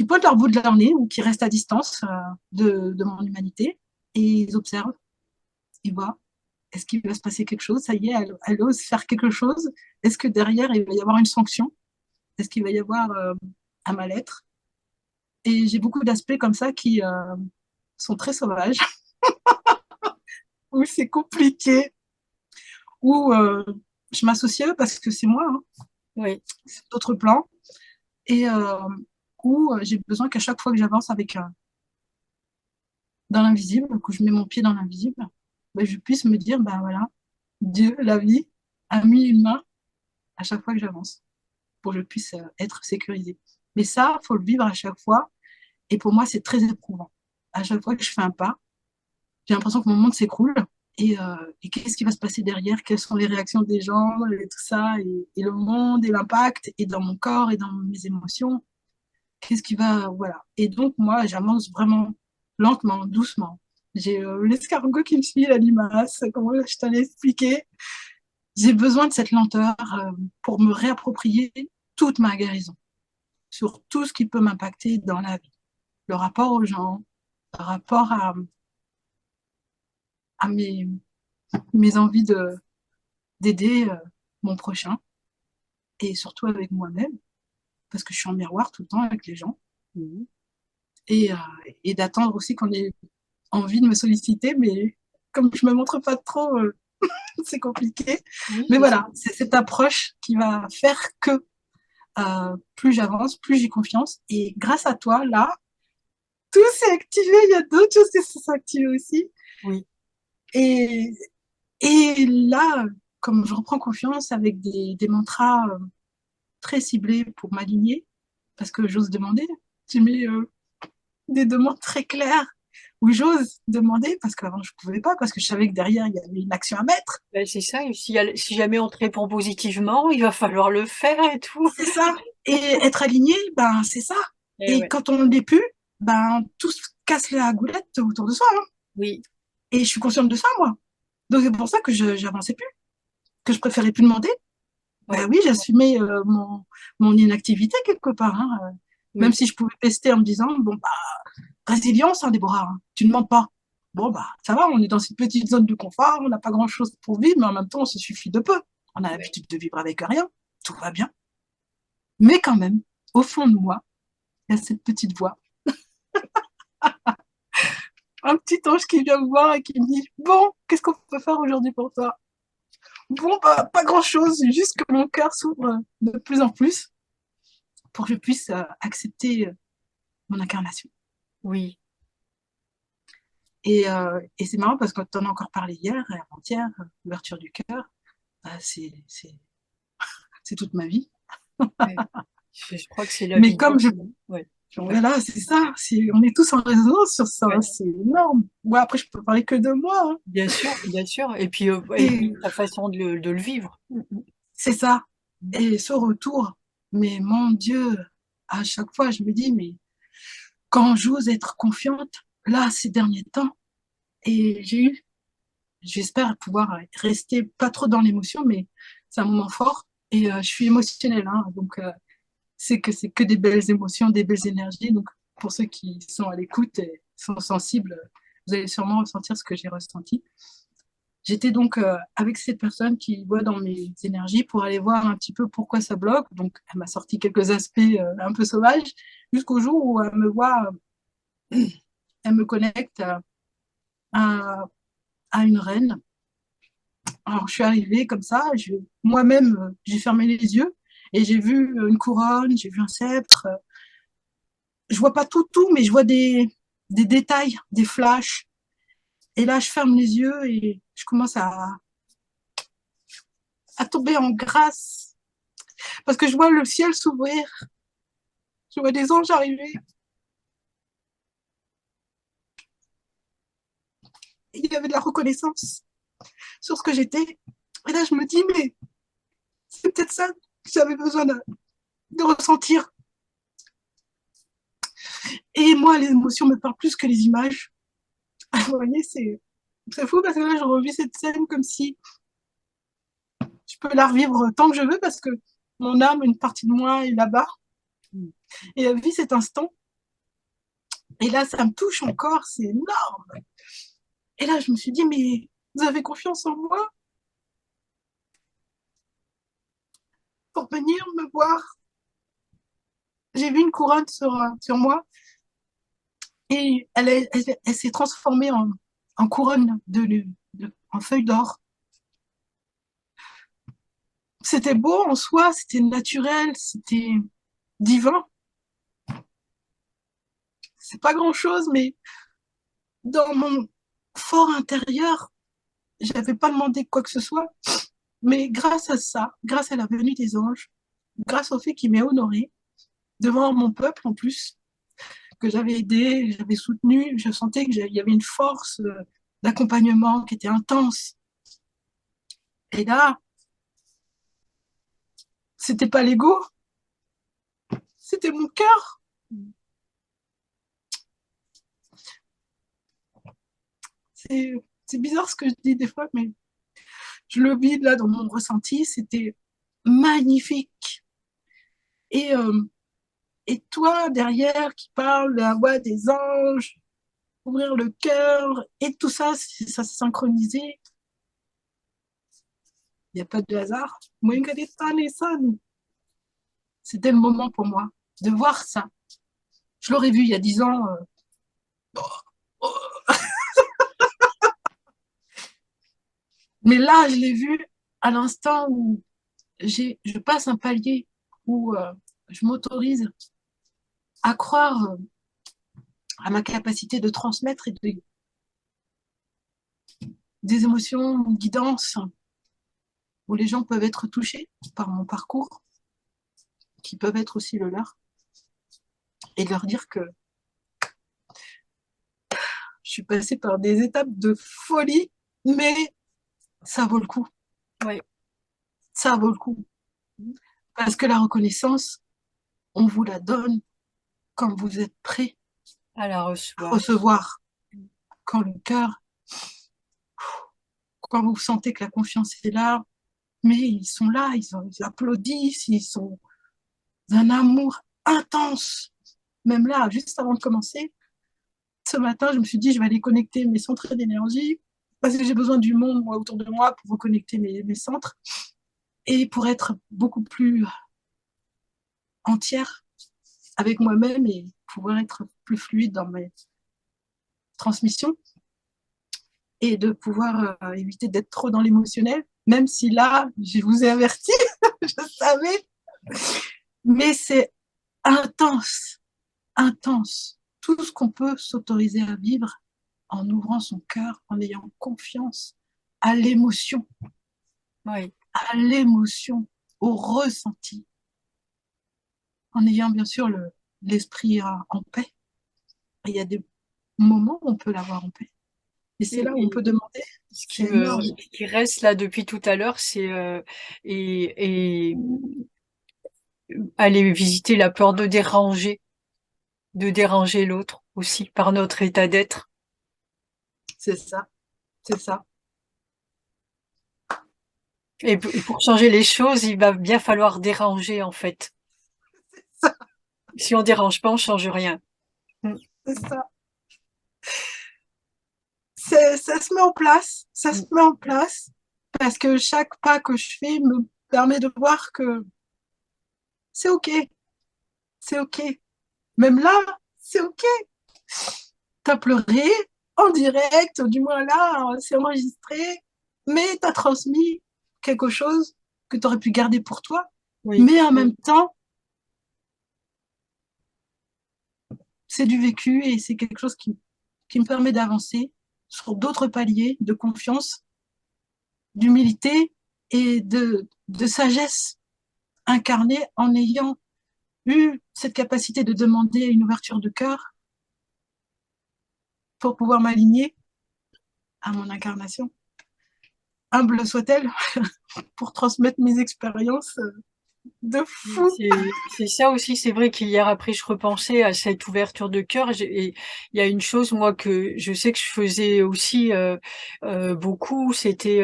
pointent leur bout de leur nez ou qui restent à distance de mon humanité et ils observent, ils voient. Est-ce qu'il va se passer quelque chose? Ça y est, elle ose faire quelque chose. Est-ce que derrière, il va y avoir une sanction? Est-ce qu'il va y avoir un mal-être? Et j'ai beaucoup d'aspects comme ça qui sont très sauvages, où c'est compliqué, où je m'associe à eux parce que c'est moi, hein, oui, c'est d'autres plans, et où j'ai besoin qu'à chaque fois que j'avance avec dans l'invisible, que je mets mon pied dans l'invisible, ben, je puisse me dire, ben voilà, Dieu, la vie, a mis une main à chaque fois que j'avance, pour que je puisse être sécurisée. Mais ça, il faut le vivre à chaque fois, et pour moi, c'est très éprouvant. À chaque fois que je fais un pas, j'ai l'impression que mon monde s'écroule. Et qu'est-ce qui va se passer derrière? Quelles sont les réactions des gens et tout ça, et le monde, et l'impact, et dans mon corps, et dans mes émotions. Qu'est-ce qui va, voilà. Et donc, moi, j'avance vraiment lentement, doucement. J'ai l'escargot qui me suit, la limace, comment je t'en ai expliqué. J'ai besoin de cette lenteur pour me réapproprier toute ma guérison sur tout ce qui peut m'impacter dans la vie. Le rapport aux gens, le rapport à mes envies d'aider mon prochain et surtout avec moi-même, parce que je suis en miroir tout le temps avec les gens. mhm. Et, euh, et d'attendre aussi qu'on ait envie de me solliciter, mais comme je me montre pas trop, c'est compliqué. Oui, Mais mais voilà, c'est cette approche qui va faire que plus j'avance, plus j'ai confiance. Et grâce à toi, là, tout s'est activé. Il y a d'autres choses qui se sont activées aussi. oui, Et, et là, comme je reprends confiance avec des mantras très ciblés pour m'aligner, parce que j'ose demander, tu mets des demandes très claires où j'ose demander parce qu'avant je pouvais pas, parce que je savais que derrière il y avait une action à mettre. ben, c'est ça. Et si jamais on te répond positivement, il va falloir le faire et tout. C'est ça. Et être aligné, ben c'est ça. Et Et ouais, quand on ne l'est plus, ben tout se casse la goulette autour de soi, hein. oui, Et je suis consciente de ça, moi. Donc c'est pour ça que je j'avançais plus, que je préférais plus demander. Ben ouais, oui, j'assumais mon inactivité quelque part, hein. Même oui. si je pouvais pester en me disant, bon, bah, résilience, hein, Déborah, hein, tu ne demandes pas. Bon, bah, ça va, on est dans cette petite zone de confort, on n'a pas grand-chose pour vivre, mais en même temps, on se suffit de peu. On a Ouais. l'habitude de vivre avec rien, tout va bien. Mais quand même, au fond de moi, il y a cette petite voix, un petit ange qui vient me voir et qui me dit, bon, qu'est-ce qu'on peut faire aujourd'hui pour toi? Bon, bah, pas grand-chose, juste que mon cœur s'ouvre de plus en plus pour que je puisse accepter mon incarnation. Oui, Et c'est marrant parce que quand on a encore parlé hier et avant-hier, l'ouverture du cœur, bah, c'est toute ma vie. ouais. Je crois que c'est la Mais vie de comme je, beaucoup. Ouais. voilà, c'est ça, on est tous en résonance sur ça, Ouais. c'est énorme. Moi, après, je peux parler que de moi, hein. Bien sûr, bien sûr. Et puis Et ta façon de le vivre. c'est ça. Mhm. Et ce retour, mais mon Dieu, à chaque fois, je me dis, mais quand j'ose être confiante, là, ces derniers temps, et j'espère pouvoir rester pas trop dans l'émotion, mais c'est un moment fort. Et je suis émotionnelle, hein, donc c'est que des belles émotions, des belles énergies. Donc, pour ceux qui sont à l'écoute et sont sensibles, vous allez sûrement ressentir ce que j'ai ressenti. J'étais donc avec cette personne qui voit dans mes énergies pour aller voir un petit peu pourquoi ça bloque. Donc, elle m'a sorti quelques aspects un peu sauvages jusqu'au jour où elle me voit, elle me connecte à, à une reine. Alors, je suis arrivée comme ça, moi-même, j'ai fermé les yeux et j'ai vu une couronne, j'ai vu un sceptre. Je vois pas tout, mais je vois des détails, des flashs. Et là, je ferme les yeux et je commence à à tomber en grâce. Parce que je vois le ciel s'ouvrir, je vois des anges arriver. Et il y avait de la reconnaissance sur ce que j'étais. Et là, je me dis, mais c'est peut-être ça que j'avais besoin de ressentir. Et moi, les émotions me parlent plus que les images. Vous voyez, c'est fou parce que là, je revis cette scène comme si je peux la revivre tant que je veux parce que mon âme, une partie de moi est là-bas et elle vit cet instant. Et là, ça me touche encore, c'est énorme. Et là, je me suis dit, mais vous avez confiance en moi pour venir me voir. J'ai vu une couronne sur moi et elle s'est transformée en couronne en feuille d'or. C'était beau en soi, c'était naturel, c'était divin. C'est pas grand-chose, mais dans mon fort intérieur, j'avais pas demandé quoi que ce soit. Mais grâce à ça, grâce à la venue des anges, grâce au fait qu'il m'ait honoré devant mon peuple en plus, que j'avais aidé, j'avais soutenu, je sentais qu'il y avait une force d'accompagnement qui était intense. Et là, c'était pas l'ego, c'était mon cœur. C'est bizarre ce que je dis des fois, mais je le vis là dans mon ressenti, c'était magnifique. Et, euh, et toi, derrière, qui parle de la voix des anges, ouvrir le cœur, et tout ça, ça s'est synchronisé. Il n'y a pas de hasard. C'était le moment pour moi de voir ça. Je l'aurais vu il y a 10 ans. Mais là, je l'ai vu à l'instant où je passe un palier, où je m'autorise à croire à ma capacité de transmettre des émotions, une guidance, où les gens peuvent être touchés par mon parcours, qui peuvent être aussi le leur, et de leur dire que je suis passée par des étapes de folie, mais ça vaut le coup. Oui, Ça vaut le coup. Parce que la reconnaissance, on vous la donne quand vous êtes prêt à la à recevoir. recevoir, quand le cœur, quand vous sentez que la confiance est là, mais ils sont là, ils applaudissent, ils sont d'un amour intense. Même là, juste avant de commencer, ce matin, je me suis dit, je vais aller connecter mes centres d'énergie, parce que j'ai besoin du monde moi, autour de moi pour reconnecter mes centres, et pour être beaucoup plus entière avec moi-même et pouvoir être plus fluide dans mes transmissions et de pouvoir éviter d'être trop dans l'émotionnel, même si là, je vous ai averti, je savais, mais c'est intense, intense. Tout ce qu'on peut s'autoriser à vivre en ouvrant son cœur, en ayant confiance à Oui. à l'émotion, au ressenti, en ayant bien sûr l'esprit en paix. Et il y a des moments où on peut l'avoir en paix. Et c'est Et, là où on peut et demander, ce c'est énorme. qui reste là depuis tout à l'heure, c'est et aller visiter la peur de déranger l'autre aussi par notre état d'être. C'est ça, c'est ça. Et pour changer les choses, il va bien falloir déranger en fait. Si on dérange pas, on change rien. Mm. C'est ça. Ça se met en place, ça se Mm. met en place, parce que chaque pas que je fais me permet de voir que c'est OK, c'est OK. Même là, c'est OK. T'as pleuré en direct, du moins là, c'est enregistré, mais t'as transmis quelque chose que t'aurais pu garder pour toi. Oui, Mais en même temps, c'est du vécu et c'est quelque chose qui me permet d'avancer sur d'autres paliers de confiance, d'humilité et de sagesse incarnée en ayant eu cette capacité de demander une ouverture de cœur pour pouvoir m'aligner à mon incarnation, humble soit-elle, pour transmettre mes expériences de fou. C'est ça aussi, c'est vrai qu'hier après je repensais à cette ouverture de cœur et il y a une chose moi que je sais que je faisais aussi beaucoup, c'était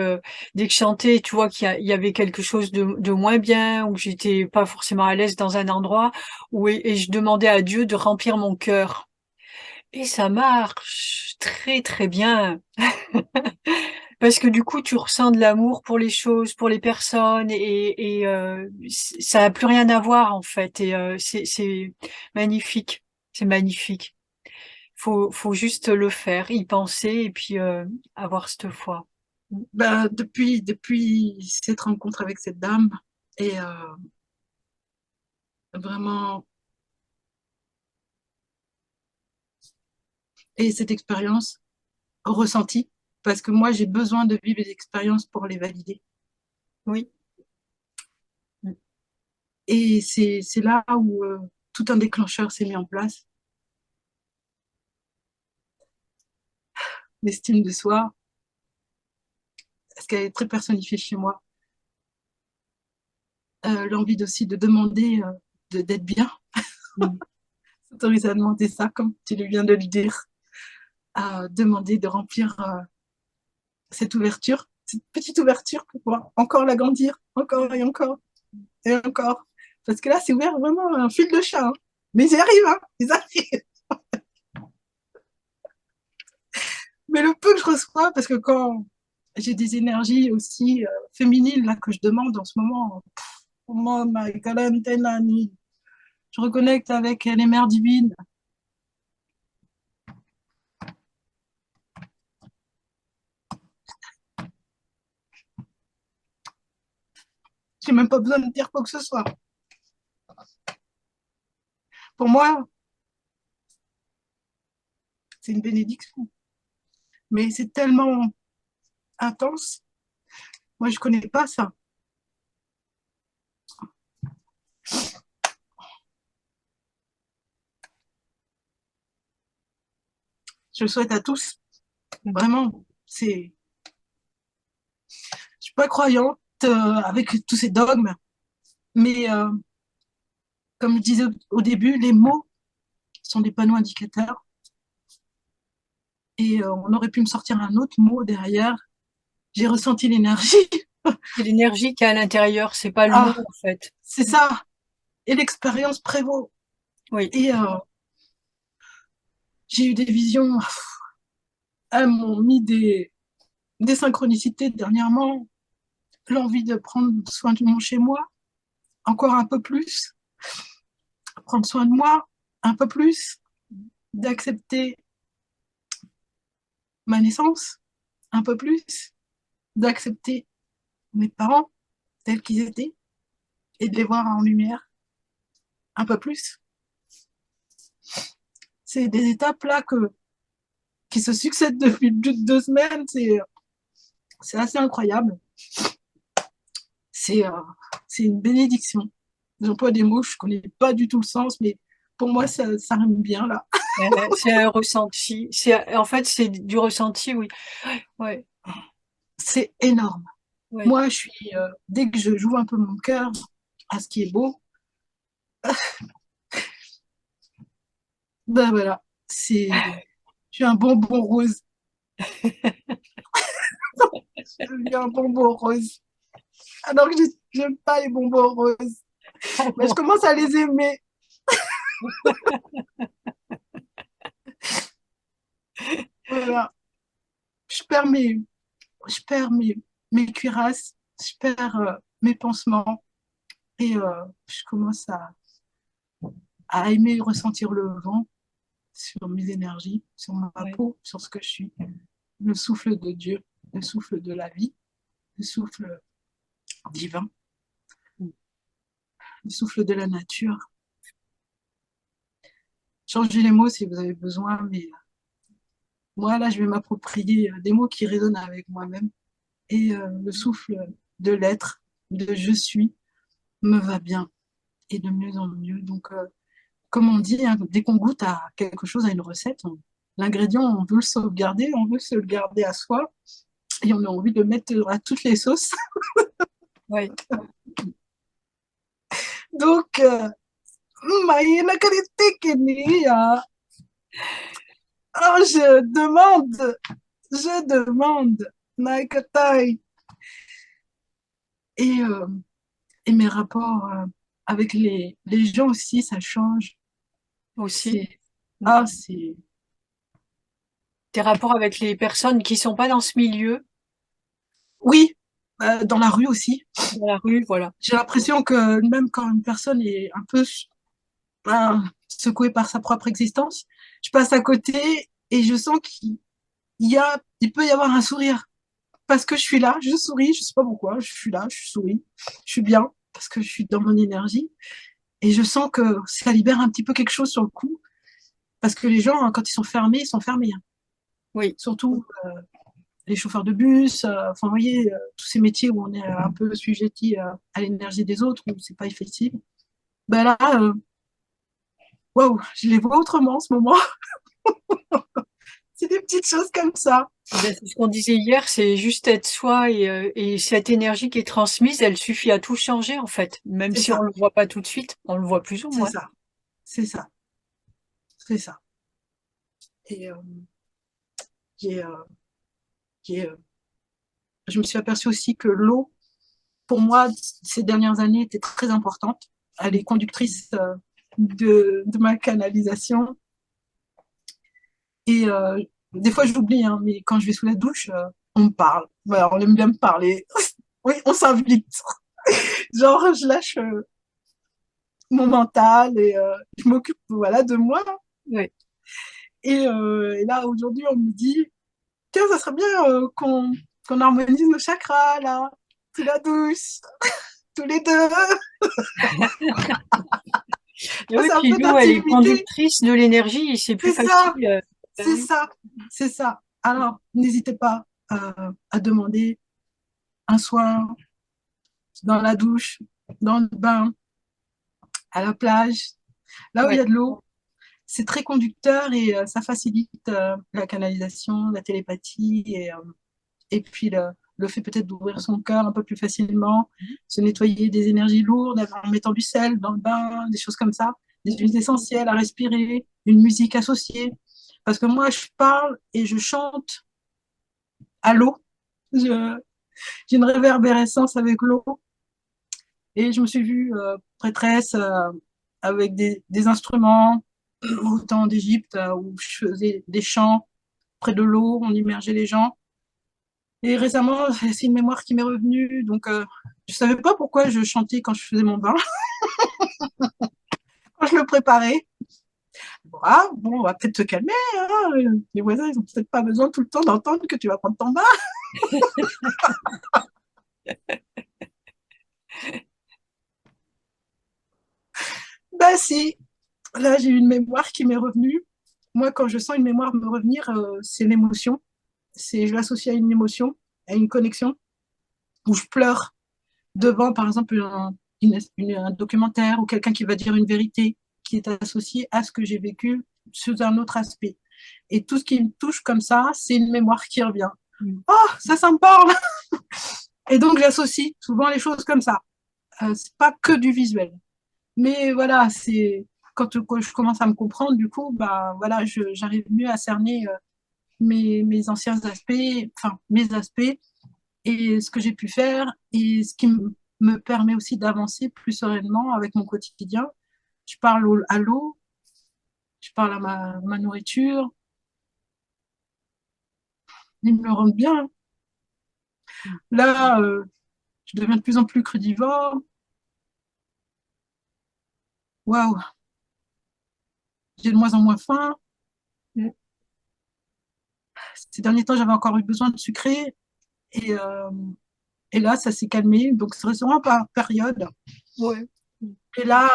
dès que je chantais, tu vois il y avait quelque chose de moins bien ou que j'étais pas forcément à l'aise dans un endroit et je demandais à Dieu de remplir mon cœur et ça marche très très bien. Parce que du coup, tu ressens de l'amour pour les choses, pour les personnes, ça n'a plus rien à voir en fait. C'est magnifique, c'est magnifique. Faut juste le faire, y penser et puis avoir cette foi. Ben, depuis cette rencontre avec cette dame et vraiment et cette expérience ressentie, parce que moi j'ai besoin de vivre les expériences pour les valider. Oui, Et c'est là où tout un déclencheur s'est mis en place. L'estime de soi, parce qu'elle est très personnifiée chez moi. L'envie aussi de demander d'être bien, mm, s'autoriser à demander ça, comme tu viens de le dire, à demander de remplir cette ouverture, cette petite ouverture pour pouvoir encore l'agrandir, encore et encore et encore. Parce que là, c'est ouvert vraiment un fil de chat. Hein. Mais ils y arrivent, hein, ils arrivent. Mais le peu que je reçois, parce que quand j'ai des énergies aussi féminines là, que je demande en ce moment, oh my God, je reconnecte avec les mères divines. J'ai même pas besoin de dire quoi que ce soit. Pour moi, c'est une bénédiction. Mais c'est tellement intense. Moi, je connais pas ça. Je le souhaite à tous. mm, Vraiment, c'est. Je suis pas croyante avec tous ces dogmes, mais comme je disais au début, les mots sont des panneaux indicateurs. Et on aurait pu me sortir un autre mot derrière. J'ai ressenti l'énergie. c'est l'énergie qu'il y a à l'intérieur, c'est pas le mot Ah, en fait. c'est ça. Et l'expérience prévaut. Oui, Et j'ai eu des visions. Elles m'ont mis des synchronicités dernièrement. L'envie de prendre soin de mon chez moi, encore un peu plus. Prendre soin de moi, un peu plus. D'accepter ma naissance, un peu plus. D'accepter mes parents tels qu'ils étaient et de les voir en lumière, un peu plus. C'est des étapes là qui se succèdent depuis plus de 2 semaines. C'est assez incroyable. C'est c'est une bénédiction. J'emploie des mots, je ne connais pas du tout le sens, mais pour moi, ça rime bien là. c'est un ressenti. En fait c'est du ressenti, oui. Ouais, C'est énorme. ouais. Moi, dès que je joue un peu mon cœur à ce qui est beau, ben voilà, je suis un bonbon rose. Je suis un bonbon rose. Alors que j'aime pas les bonbons roses. Ah Mais je bon. commence à les aimer. Voilà. Je perds mes, je perds mes cuirasses, je perds mes pansements et je commence à aimer ressentir le vent sur mes énergies, sur ma Ouais. peau, sur ce que je suis. Le souffle de Dieu, le souffle de la vie, le souffle divin, le souffle de la nature. Changez les mots si vous avez besoin, mais moi, là, je vais m'approprier des mots qui résonnent avec moi-même et le souffle de l'être, de je suis, me va bien et de mieux en mieux. Donc, comme on dit, hein, dès qu'on goûte à quelque chose, à une recette, l'ingrédient, on veut le sauvegarder, on veut se le garder à soi et on a envie de le mettre à toutes les sauces. Oui. Donc, Maïna Karitekenia, je demande, Naikatai. Et, euh, et mes rapports avec les gens aussi, ça change. Aussi. C'est, ah, c'est, Tes rapports avec les personnes qui sont pas dans ce milieu, oui, dans la rue aussi. dans la rue, voilà. J'ai l'impression que même quand une personne est un peu secouée par sa propre existence, je passe à côté et je sens il peut y avoir un sourire. Parce que je suis là, je souris, je sais pas pourquoi, je suis là, je souris, je suis bien, parce que je suis dans mon énergie. Et je sens que ça libère un petit peu quelque chose sur le coup. Parce que les gens, quand ils sont fermés, hein. Oui, Surtout les chauffeurs de bus, enfin, vous voyez, tous ces métiers où on est un peu sujetti à l'énergie des autres, où c'est pas effectif. Ben là, waouh, je les vois autrement en ce moment. C'est des petites choses comme ça. ben, c'est ce qu'on disait hier, c'est juste être soi et cette énergie qui est transmise, elle suffit à tout changer en fait. Même C'est si on ça, le voit pas tout de suite, on le voit plus ou c'est moins. ça, c'est ça, c'est ça. Et j'ai, euh, j'ai, je me suis aperçue aussi que l'eau, pour moi, ces dernières années, était très importante. Elle est conductrice de ma canalisation. Et des fois, j'oublie, hein, mais quand je vais sous la douche, on me parle. Voilà, on aime bien me parler. Oui, on s'invite. Genre, je lâche mon mental et je m'occupe voilà, de moi. Oui. Et là, aujourd'hui, on me dit, tiens, ça serait bien qu'on harmonise nos chakras, là, sous la douche, tous les deux. Et Ah, oui, c'est un puis peu l'eau, elle est d'intimité. conductrice de l'énergie et c'est plus C'est facile. ça, Ben c'est oui. ça, c'est ça. Alors, n'hésitez pas à demander un soin dans la douche, dans le bain, à la plage, là où il y Ouais. a de l'eau. C'est très conducteur et ça facilite la canalisation, la télépathie et puis le fait peut-être d'ouvrir son cœur un peu plus facilement, se nettoyer des énergies lourdes en mettant du sel dans le bain, des choses comme ça, des huiles essentielles à respirer, une musique associée. Parce que moi, je parle et je chante à l'eau. Je- J'ai une réverbérescence avec l'eau et je me suis vue prêtresse avec des instruments au temps d'Égypte où je faisais des chants près de l'eau, on immergeait les gens. Et récemment, c'est une mémoire qui m'est revenue, donc je savais pas pourquoi je chantais quand je faisais mon bain, quand je le préparais. Bon, ah, bon, on va peut-être te calmer, hein. Les voisins, ils ont peut-être pas besoin tout le temps d'entendre que tu vas prendre ton bain. Bah si, là j'ai une mémoire qui m'est revenue. Moi, quand je sens une mémoire me revenir, c'est l'émotion. Je l'associe à une émotion, à une connexion, où je pleure devant, par exemple, un documentaire ou quelqu'un qui va dire une vérité qui est associée à ce que j'ai vécu sous un autre aspect. Et tout ce qui me touche comme ça, c'est une mémoire qui revient. Mm. Oh, ça me parle. Et donc, j'associe souvent les choses comme ça. C'est pas que du visuel. Mais voilà, c'est quand je commence à me comprendre, du coup, bah voilà, j'arrive mieux à cerner mes anciens aspects, enfin mes aspects et ce que j'ai pu faire et ce qui me permet aussi d'avancer plus sereinement avec mon quotidien. Je parle à l'eau, je parle à ma nourriture, ils me le rendent bien. Là, je deviens de plus en plus crudivore. Waouh, j'ai de moins en moins faim. Mm. Ces derniers temps, j'avais encore eu besoin de sucré et, et là, ça s'est calmé. Donc, c'est vraiment par période. Ouais. Et là,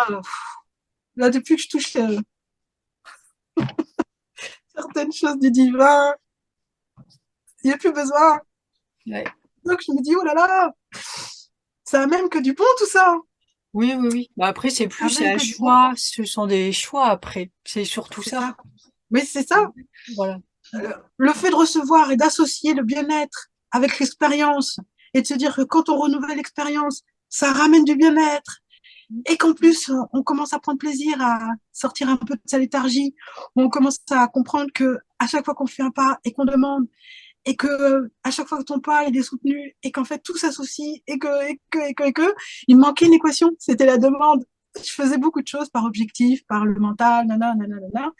là depuis que je touche certaines choses du divin, il n'y a plus besoin. Ouais. Donc, je me dis, oh là là, Ça a même que du bon, tout ça, hein. Oui, oui, oui. Bah, après, c'est Ça a plus même un que du bon. choix. Ce sont des choix après. C'est surtout C'est ça. ça. Oui, c'est ça. Voilà. Le fait de recevoir et d'associer le bien-être avec l'expérience et de se dire que quand on renouvelle l'expérience, ça ramène du bien-être et qu'en plus, on commence à prendre plaisir à sortir un peu de sa léthargie, on commence à comprendre que à chaque fois qu'on fait un pas et qu'on demande et que à chaque fois que ton pas il est soutenu et qu'en fait tout s'associe et que il me manquait une équation, c'était la demande. Je faisais beaucoup de choses par objectif, par le mental, nanana.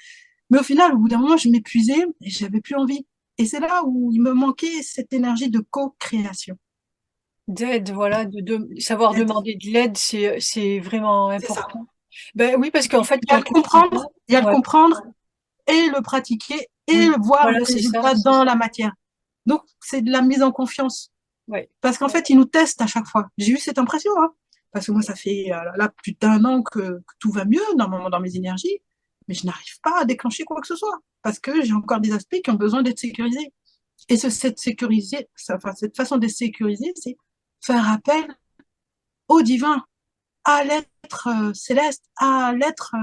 Mais au final, au bout d'un moment, je m'épuisais et j'avais plus envie. Et c'est là où il me manquait cette énergie de co-création. D'aide, voilà, savoir Être- demander de l'aide, c'est vraiment C'est ça. important. Ben oui, parce qu'en fait, Il y a le comprendre, il y a le ouais, comprendre et le pratiquer et oui, le voir voilà, le c'est ça. résultat dans la matière. Donc, c'est de la mise en confiance. Ouais. Parce qu'en fait, ils nous testent à chaque fois. J'ai eu cette impression, hein. Parce que moi, ça fait là plus d'1 an que tout va mieux normalement dans mes énergies, mais je n'arrive pas à déclencher quoi que ce soit parce que j'ai encore des aspects qui ont besoin d'être sécurisés. Et cette sécuriser, enfin, cette façon de sécuriser, c'est faire appel au divin, à l'être céleste, à l'être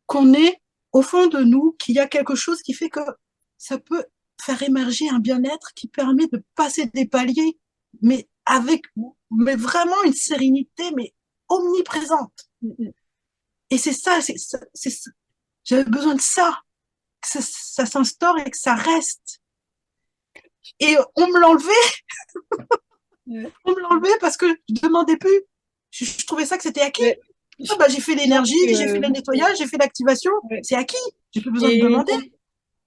qu'on est au fond de nous, qu'il y a quelque chose qui fait que ça peut faire émerger un bien-être qui permet de passer des paliers, mais avec, mais vraiment une sérénité, mais omniprésente. Mm, Et c'est ça, j'avais besoin de ça, que ça s'instaure et que ça reste. Et mm. on me l'enlevait parce que je demandais plus. Je trouvais ça que c'était acquis. Mais je Ah bah, j'ai fait pense l'énergie, j'ai fait que, le nettoyage, j'ai fait l'activation. ouais. C'est acquis. J'ai plus besoin de Et demander.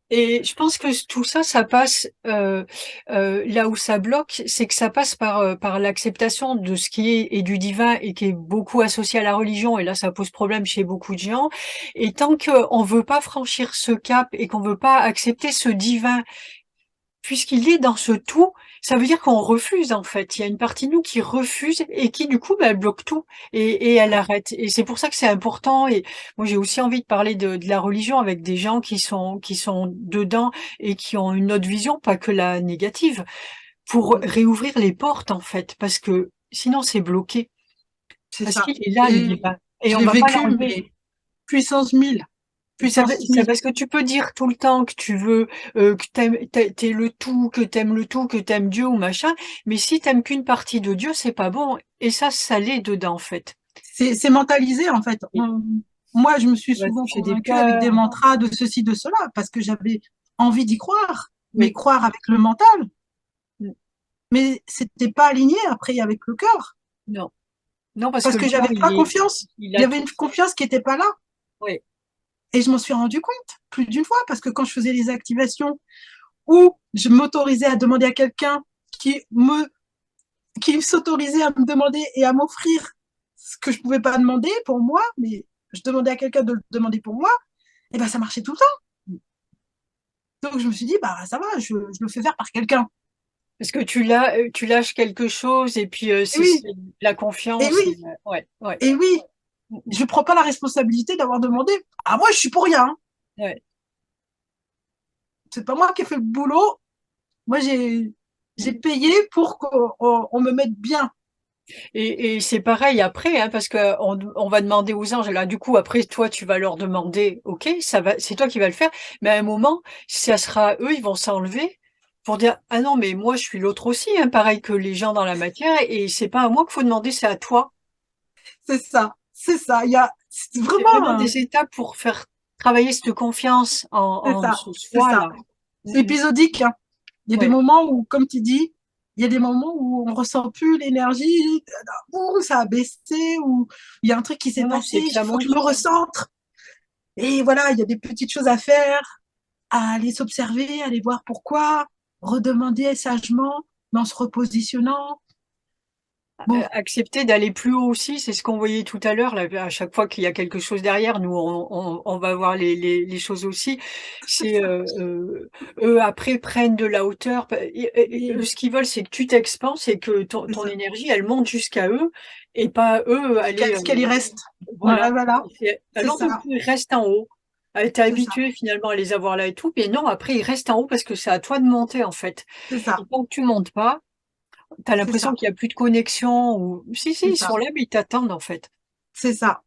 Et je pense que tout ça, ça passe là où ça bloque, c'est que ça passe par l'acceptation de ce qui est et du divin et qui est beaucoup associé à la religion. Et là, ça pose problème chez beaucoup de gens. Et tant qu'on veut pas franchir ce cap et qu'on veut pas accepter ce divin puisqu'il est dans ce tout, ça veut dire qu'on refuse en fait. Il y a une partie de nous qui refuse et qui du coup bah, elle bloque tout et elle arrête. Et c'est pour ça que c'est important. Et moi j'ai aussi envie de parler de la religion avec des gens qui sont dedans et qui ont une autre vision, pas que la négative, pour réouvrir les portes en fait, parce que sinon c'est bloqué. C'est Parce ça. qu'il est là le Et divin et je on l'ai va pas vécu, l'enlever. mais puissance 1000. Puissance C'est 1000. parce que tu peux dire tout le temps que tu veux, que t'es le tout, que t'aimes le tout, que t'aimes Dieu ou machin, mais si t'aimes qu'une partie de Dieu, c'est pas bon. Et ça l'est dedans, en fait. C'est mentalisé, en fait. Et Moi, je me suis ça va souvent toucher des convaincue avec des peurs. mantras de ceci, de cela, parce que j'avais envie d'y croire, mais Oui. croire avec le mental. Mais c'était pas aligné après avec le cœur, Non. Non, parce que parce le que corps, j'avais pas confiance. il Il y a avait tout. une confiance qui était pas là. Oui. Et je m'en suis rendu compte plus d'une fois, parce que quand je faisais les activations où je m'autorisais à demander à quelqu'un qui me, qui s'autorisait à me demander et à m'offrir ce que je pouvais pas demander pour moi, mais je demandais à quelqu'un de le demander pour moi, et ben ça marchait tout le temps. Donc je me suis dit, bah ça va, je le fais faire par quelqu'un. Parce que tu lâches quelque chose et puis Et c'est oui, la et confiance. oui, Ouais, ouais. et oui, Mm, mm. je prends pas la responsabilité d'avoir demandé. Ah moi je suis pour rien, hein. Ouais. C'est pas moi qui ai fait le boulot. Moi j'ai payé pour qu'on me mette bien. Et c'est pareil après, hein, parce que on va demander aux anges. Là, du coup, après, toi, tu vas leur demander, ok, ça va, c'est toi qui vas le faire. Mais à un moment, ça sera eux, ils vont s'enlever pour dire, ah non, mais moi, je suis l'autre aussi, hein, pareil que les gens dans la matière. Et c'est pas à moi qu'il faut demander, c'est à toi. C'est ça, c'est ça. Il y a c'est C'est vraiment vraiment des étapes pour faire travailler cette confiance c'est en ça, ce c'est ça. soi-là. C'est Mm, mm. épisodique, hein. Il y a des Ouais. moments où, comme tu dis, il y a des moments où on ressent plus l'énergie, où ça a baissé, où il y a un truc qui s'est Non, non, passé, c'est que il ça faut que je monte. me recentre. Et voilà, il y a des petites choses à faire, à aller s'observer, aller voir pourquoi, redemander sagement dans se repositionnant. Bon, Accepter d'aller plus haut aussi, c'est ce qu'on voyait tout à l'heure. Là, à chaque fois qu'il y a quelque chose derrière, nous, on va voir les choses aussi. C'est eux après prennent de la hauteur. Et eux, oui, ce qu'ils veulent, c'est que tu t'expanses et que ton, c'est ton ça. énergie, elle monte jusqu'à eux et pas eux aller. Qu'est-ce qu'elle y reste? Voilà. Voilà, voilà, Ah c'est non, du coup, ça, ils restent en haut. T'es c'est ça, habitué finalement à les avoir là et tout, mais non, après ils restent en haut parce que c'est à toi de monter en fait. c'est Et ça. tant que tu montes pas. T'as c'est l'impression ça, qu'il y a plus de connexion ou si, si, c'est ils ça, sont là, mais ils t'attendent en fait. c'est ça,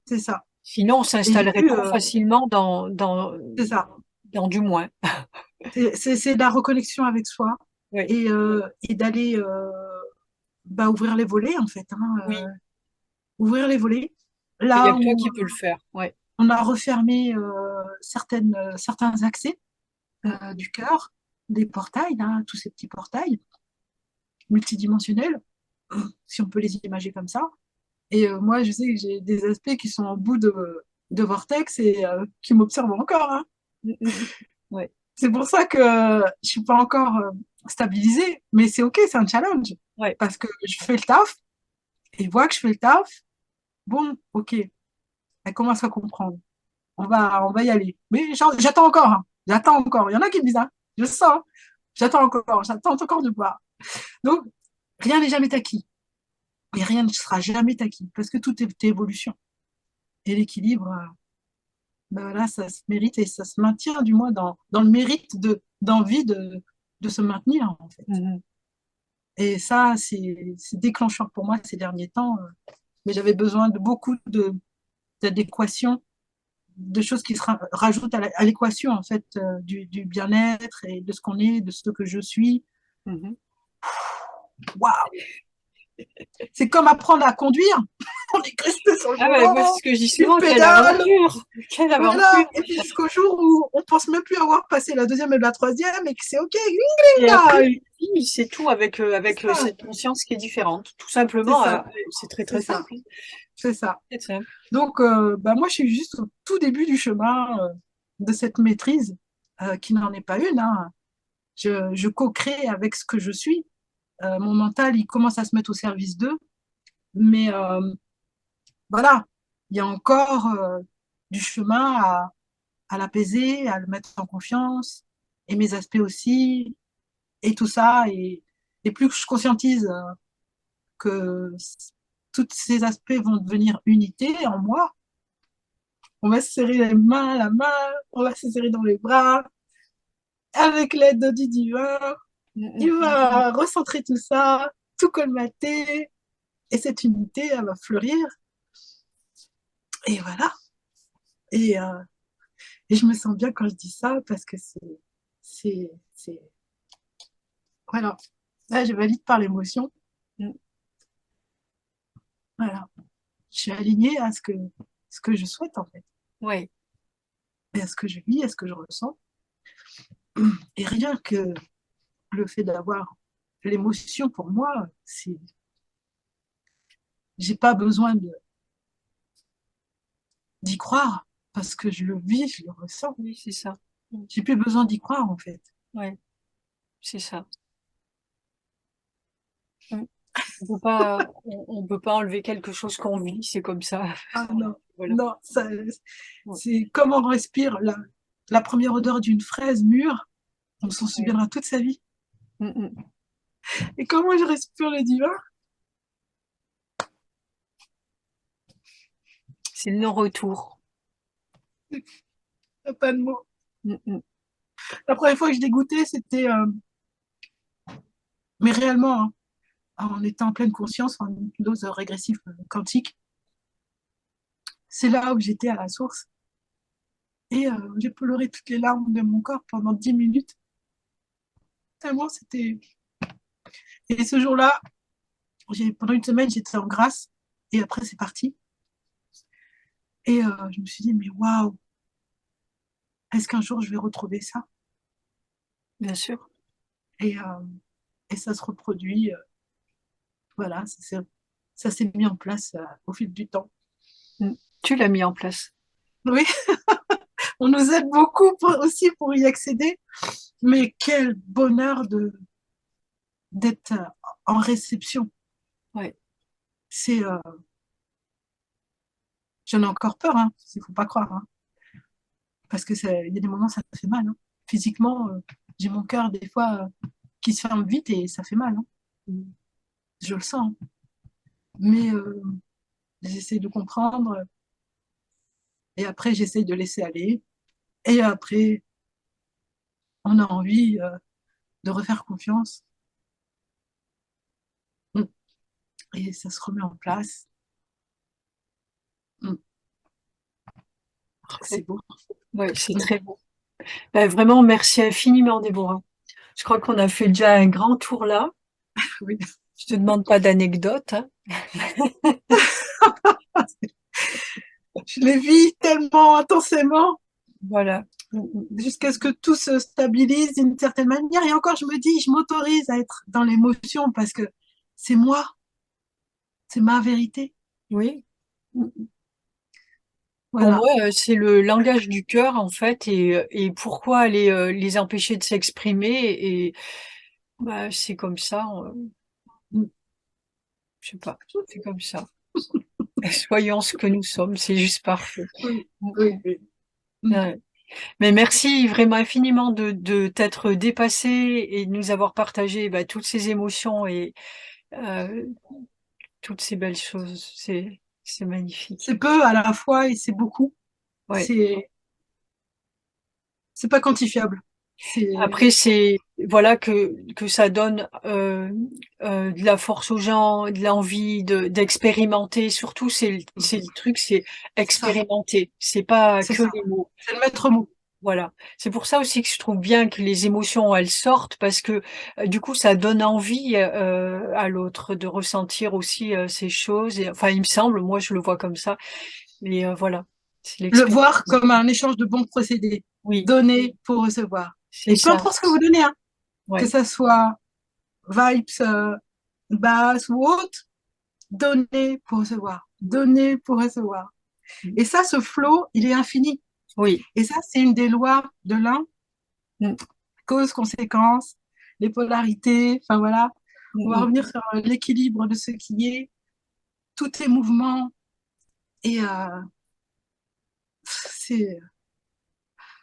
c'est ça. Sinon, on Et j'ai s'installerait pu, trop facilement c'est ça. dans du moins. C'est de la reconnexion avec soi Oui, et d'aller bah, ouvrir les volets, en fait. Hein, oui. ouvrir les volets. Il n'y a Là que toi où qui peux le faire. Ouais. on a refermé certains accès Mm, du cœur, des portails, hein, tous ces petits portails multidimensionnels, si on peut les imager comme ça. Et moi, je sais que j'ai des aspects qui sont en bout de vortex et qui m'observent encore. Hein. mm, mm. Ouais, C'est pour ça que je suis pas encore stabilisée, mais c'est OK, c'est un challenge. ouais. Parce que je fais le taf, et ils voient que je fais le taf. Bon, OK, elle commence à comprendre. On va y aller. Mais j'attends encore. Hein. J'attends encore. Il y en a qui me disent, hein, je le sens. Hein. J'attends encore de voir. Donc, rien n'est jamais acquis. Et rien ne sera jamais acquis. Parce que tout est évolution. Et l'équilibre, ben là, ça se mérite et ça se maintient, du moins, dans le mérite d'envie de se maintenir, en fait. Mhm. Et ça, c'est déclencheur pour moi ces derniers temps. Mais j'avais besoin de beaucoup d'adéquation, de choses qui se rajoutent à l'équation, en fait, du bien-être et de ce qu'on est, de ce que je suis. Mhm. Waouh! C'est comme apprendre à conduire. On est crispé sur le Ah ouais, moi, c'est volant, ce que je dis tu souvent, quelle pédales, aventure! Quelle voilà. aventure! Et puis jusqu'au jour où on pense même plus avoir passé la deuxième et la troisième et que c'est OK. Et après, Gringa. c'est tout avec, C'est ça, cette conscience qui est différente. Tout c'est simplement, ça, c'est très c'est très ça, simple. c'est ça. Très simple. Donc, bah, moi, je suis juste au tout début du chemin de cette maîtrise, qui n'en est pas une. Hein. Je co-crée avec ce que je suis. Mon mental, il commence à se mettre au service d'eux. Mais voilà, il y a encore du chemin à l'apaiser, à le mettre en confiance, et mes aspects aussi, et tout ça. Et plus que je conscientise que tous ces aspects vont devenir unité en moi, on va se serrer les mains, la main, on va se serrer dans les bras, avec l'aide du divin. Mm, Il mm, mm. va recentrer tout ça, tout colmater, et cette unité, elle va fleurir. Et voilà. Et, euh, et je me sens bien quand je dis ça parce que c'est, voilà. Là, je valide par l'émotion. Mm. Voilà. Je suis alignée à ce que je souhaite, en fait. Ouais, Et à ce que je vis, à ce que je ressens. Et rien que le fait d'avoir l'émotion pour moi, j'ai pas besoin d'y croire parce que je le vis, je le ressens. oui, c'est ça. Mm. J'ai plus besoin d'y croire, en fait. Ouais, c'est ça. Mm. On peut pas enlever quelque chose qu'on vit, c'est comme ça. Ah non, Voilà. non, ça, Ouais. c'est comme on respire la première odeur d'une fraise mûre, on s'en Ouais. souviendra toute sa vie. Mm, mm. Et comment je respire le divin? C'est le non-retour. Y a pas de mots. Mm, mm. La première fois que je l'ai goûté, c'était, mais réellement, hein, en étant en pleine conscience, en hypnose régressive quantique, c'est là où j'étais à la source. Et j'ai pleuré toutes les larmes de mon corps pendant 10 minutes. Tellement c'était. Et ce jour-là, pendant une semaine, j'étais en grâce. Et après, c'est parti. Et je me suis dit, mais waouh, est-ce qu'un jour je vais retrouver ça? Bien sûr. Et, et ça se reproduit. Voilà, ça s'est mis en place au fil du temps. Mm. Tu l'as mis en place. Oui, on nous aide beaucoup aussi pour y accéder. Mais quel bonheur d'être en réception. Ouais. C'est, j'en ai encore peur, hein, il faut pas croire. Hein, parce que il y a des moments, ça fait mal. Hein. Physiquement, j'ai mon cœur des fois qui se ferme vite et ça fait mal. Hein. Mm. Je le sens. Hein. Mais j'essaie de comprendre et après, j'essaie de laisser aller. Et après, on a envie de refaire confiance et ça se remet en place. Mm. C'est beau. Ouais, c'est très beau. Vraiment, merci infiniment, Déborah. Je crois qu'on a fait déjà un grand tour là. Oui. Je te demande pas d'anecdotes, hein. Je les vis tellement intensément Voilà. jusqu'à ce que tout se stabilise d'une certaine manière. Et encore, je me dis, je m'autorise à être dans l'émotion parce que c'est moi, c'est ma vérité. Oui. Pour Voilà. moi, c'est le langage du cœur, en fait, et pourquoi aller les empêcher de s'exprimer, et bah, c'est comme ça, je sais pas, c'est comme ça. Soyons ce que nous sommes, c'est juste parfait. Oui, oui, oui. Mm. Ouais. Mais merci vraiment infiniment de t'être dépassé et de nous avoir partagé bah, toutes ces émotions et euh, toutes ces belles choses. C'est magnifique. C'est peu à la fois et c'est beaucoup. Ouais. C'est c'est pas quantifiable. C'est Après, c'est voilà que ça donne de la force aux gens, de l'envie d'expérimenter. Surtout, c'est le truc, c'est ça, expérimenter. C'est pas c'est que ça. les mots. C'est le maître mot. Voilà. C'est pour ça aussi que je trouve bien que les émotions, elles sortent, parce que du coup, ça donne envie à l'autre de ressentir aussi ces choses. Et, enfin, il me semble, moi, je le vois comme ça. Mais voilà, c'est Le l'expérience. voir comme un échange de bons procédés. Oui, Donner pour recevoir. c'est Et peu ça. importe ce que vous donnez, hein, que Ouais. ça soit vibes basses ou hautes, donner pour recevoir. Donner pour recevoir. Et ça, ce flow, il est infini. Oui. Et ça, c'est une des lois de l'un, Mm, cause, conséquence, les polarités, enfin voilà. On va mm, revenir sur l'équilibre de ce qui est, tout est mouvement. Et c'est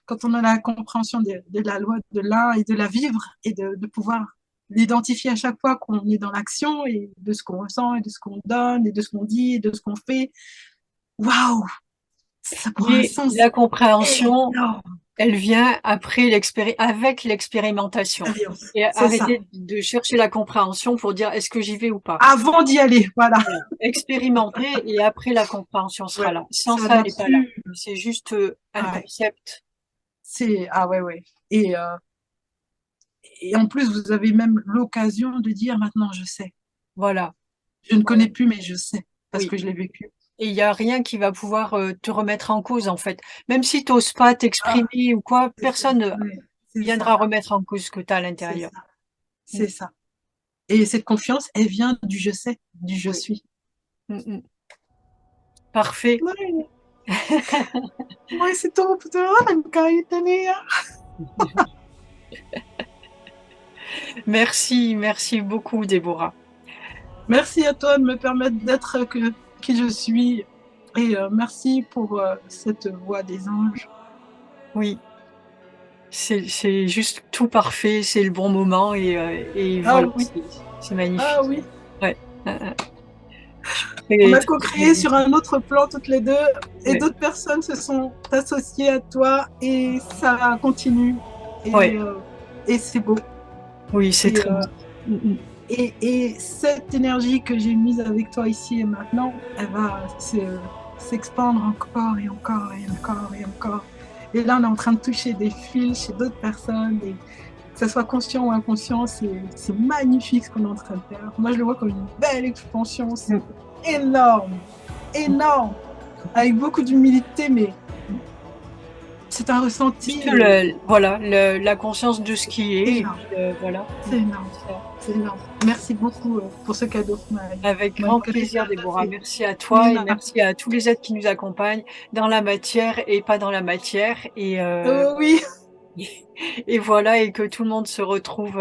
quand on a la compréhension de la loi de l'un et de la vivre et de pouvoir l'identifier à chaque fois qu'on est dans l'action et de ce qu'on ressent et de ce qu'on donne et de ce qu'on dit et de ce qu'on fait. Waouh, ça prend un mais sens la compréhension, énorme. elle vient après avec l'expérimentation. Et C'est ça. arrêter de chercher la compréhension pour dire est-ce que j'y vais ou pas. Avant d'y aller, voilà. Voilà. Expérimenter et après la compréhension sera Ouais, là. Sans ça ça, elle n'est pas là. là-dessus, C'est juste un ouais, concept. c'est ah ouais ouais. Et en plus, vous avez même l'occasion de dire maintenant je sais. Voilà. Je ne Voilà. connais plus, mais je sais parce Oui. que je l'ai vécu. Et il n'y a rien qui va pouvoir te remettre en cause, en fait. Même si tu n'oses pas Ah, t'exprimer ou quoi, c'est ça. personne ne Ouais, c'est ça. viendra remettre en cause ce que tu as à C'est l'intérieur. ça. Mm. C'est ça. Et cette confiance, elle vient du je sais, du je Oui. suis. Mm, mm. Parfait. Ouais, ouais, c'est tout. Merci beaucoup, Déborah. Merci à toi de me permettre d'être qui je suis. Et merci pour cette voix des anges. Oui, c'est juste tout parfait, c'est le bon moment et Ah voilà, oui, c'est ah magnifique. oui. Ouais. Je suis On très, a très co-créé heureuse. sur un autre plan toutes les deux et Ouais. d'autres personnes se sont associées à toi et ça continue et, Ouais. euh, et c'est beau. Oui, c'est Et, très euh, beau. Mm, mm. et cette énergie que j'ai mise avec toi ici et maintenant, elle va s'expandre encore et encore et encore et encore. Et là, on est en train de toucher des fils chez d'autres personnes et que ce soit conscient ou inconscient, c'est magnifique ce qu'on est en train de faire. Moi, je le vois comme une belle expansion, c'est Mm. énorme, énorme, avec beaucoup d'humilité, mais c'est un Juste ressenti voilà, la conscience de ce qui est, et énorme, puis voilà. c'est énorme, Ça. c'est énorme. Merci beaucoup pour ce cadeau. Avec grand plaisir, Déborah. Merci à toi et Nina. merci à tous les êtres qui nous accompagnent dans la matière et pas dans la matière. Oh oui, Et voilà, et que tout le monde se retrouve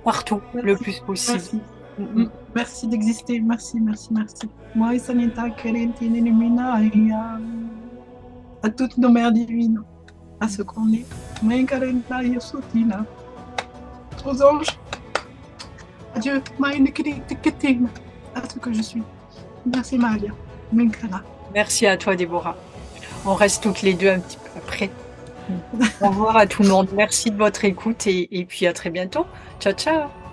partout le merci, plus possible. merci. Mm, mm. Merci d'exister, merci, merci, merci. Moi, Sanita Kerentine Minaria, à toutes nos mères divines, à ce qu'on est. Menkarenta Yosutina, aux anges, à Dieu, Mainekiriketina, à ce que je suis. Merci, Maria. Menkara. Merci à toi, Déborah. On reste toutes les deux un petit peu après. Au revoir à tout le monde. Merci de votre écoute et puis à très bientôt. Ciao, ciao.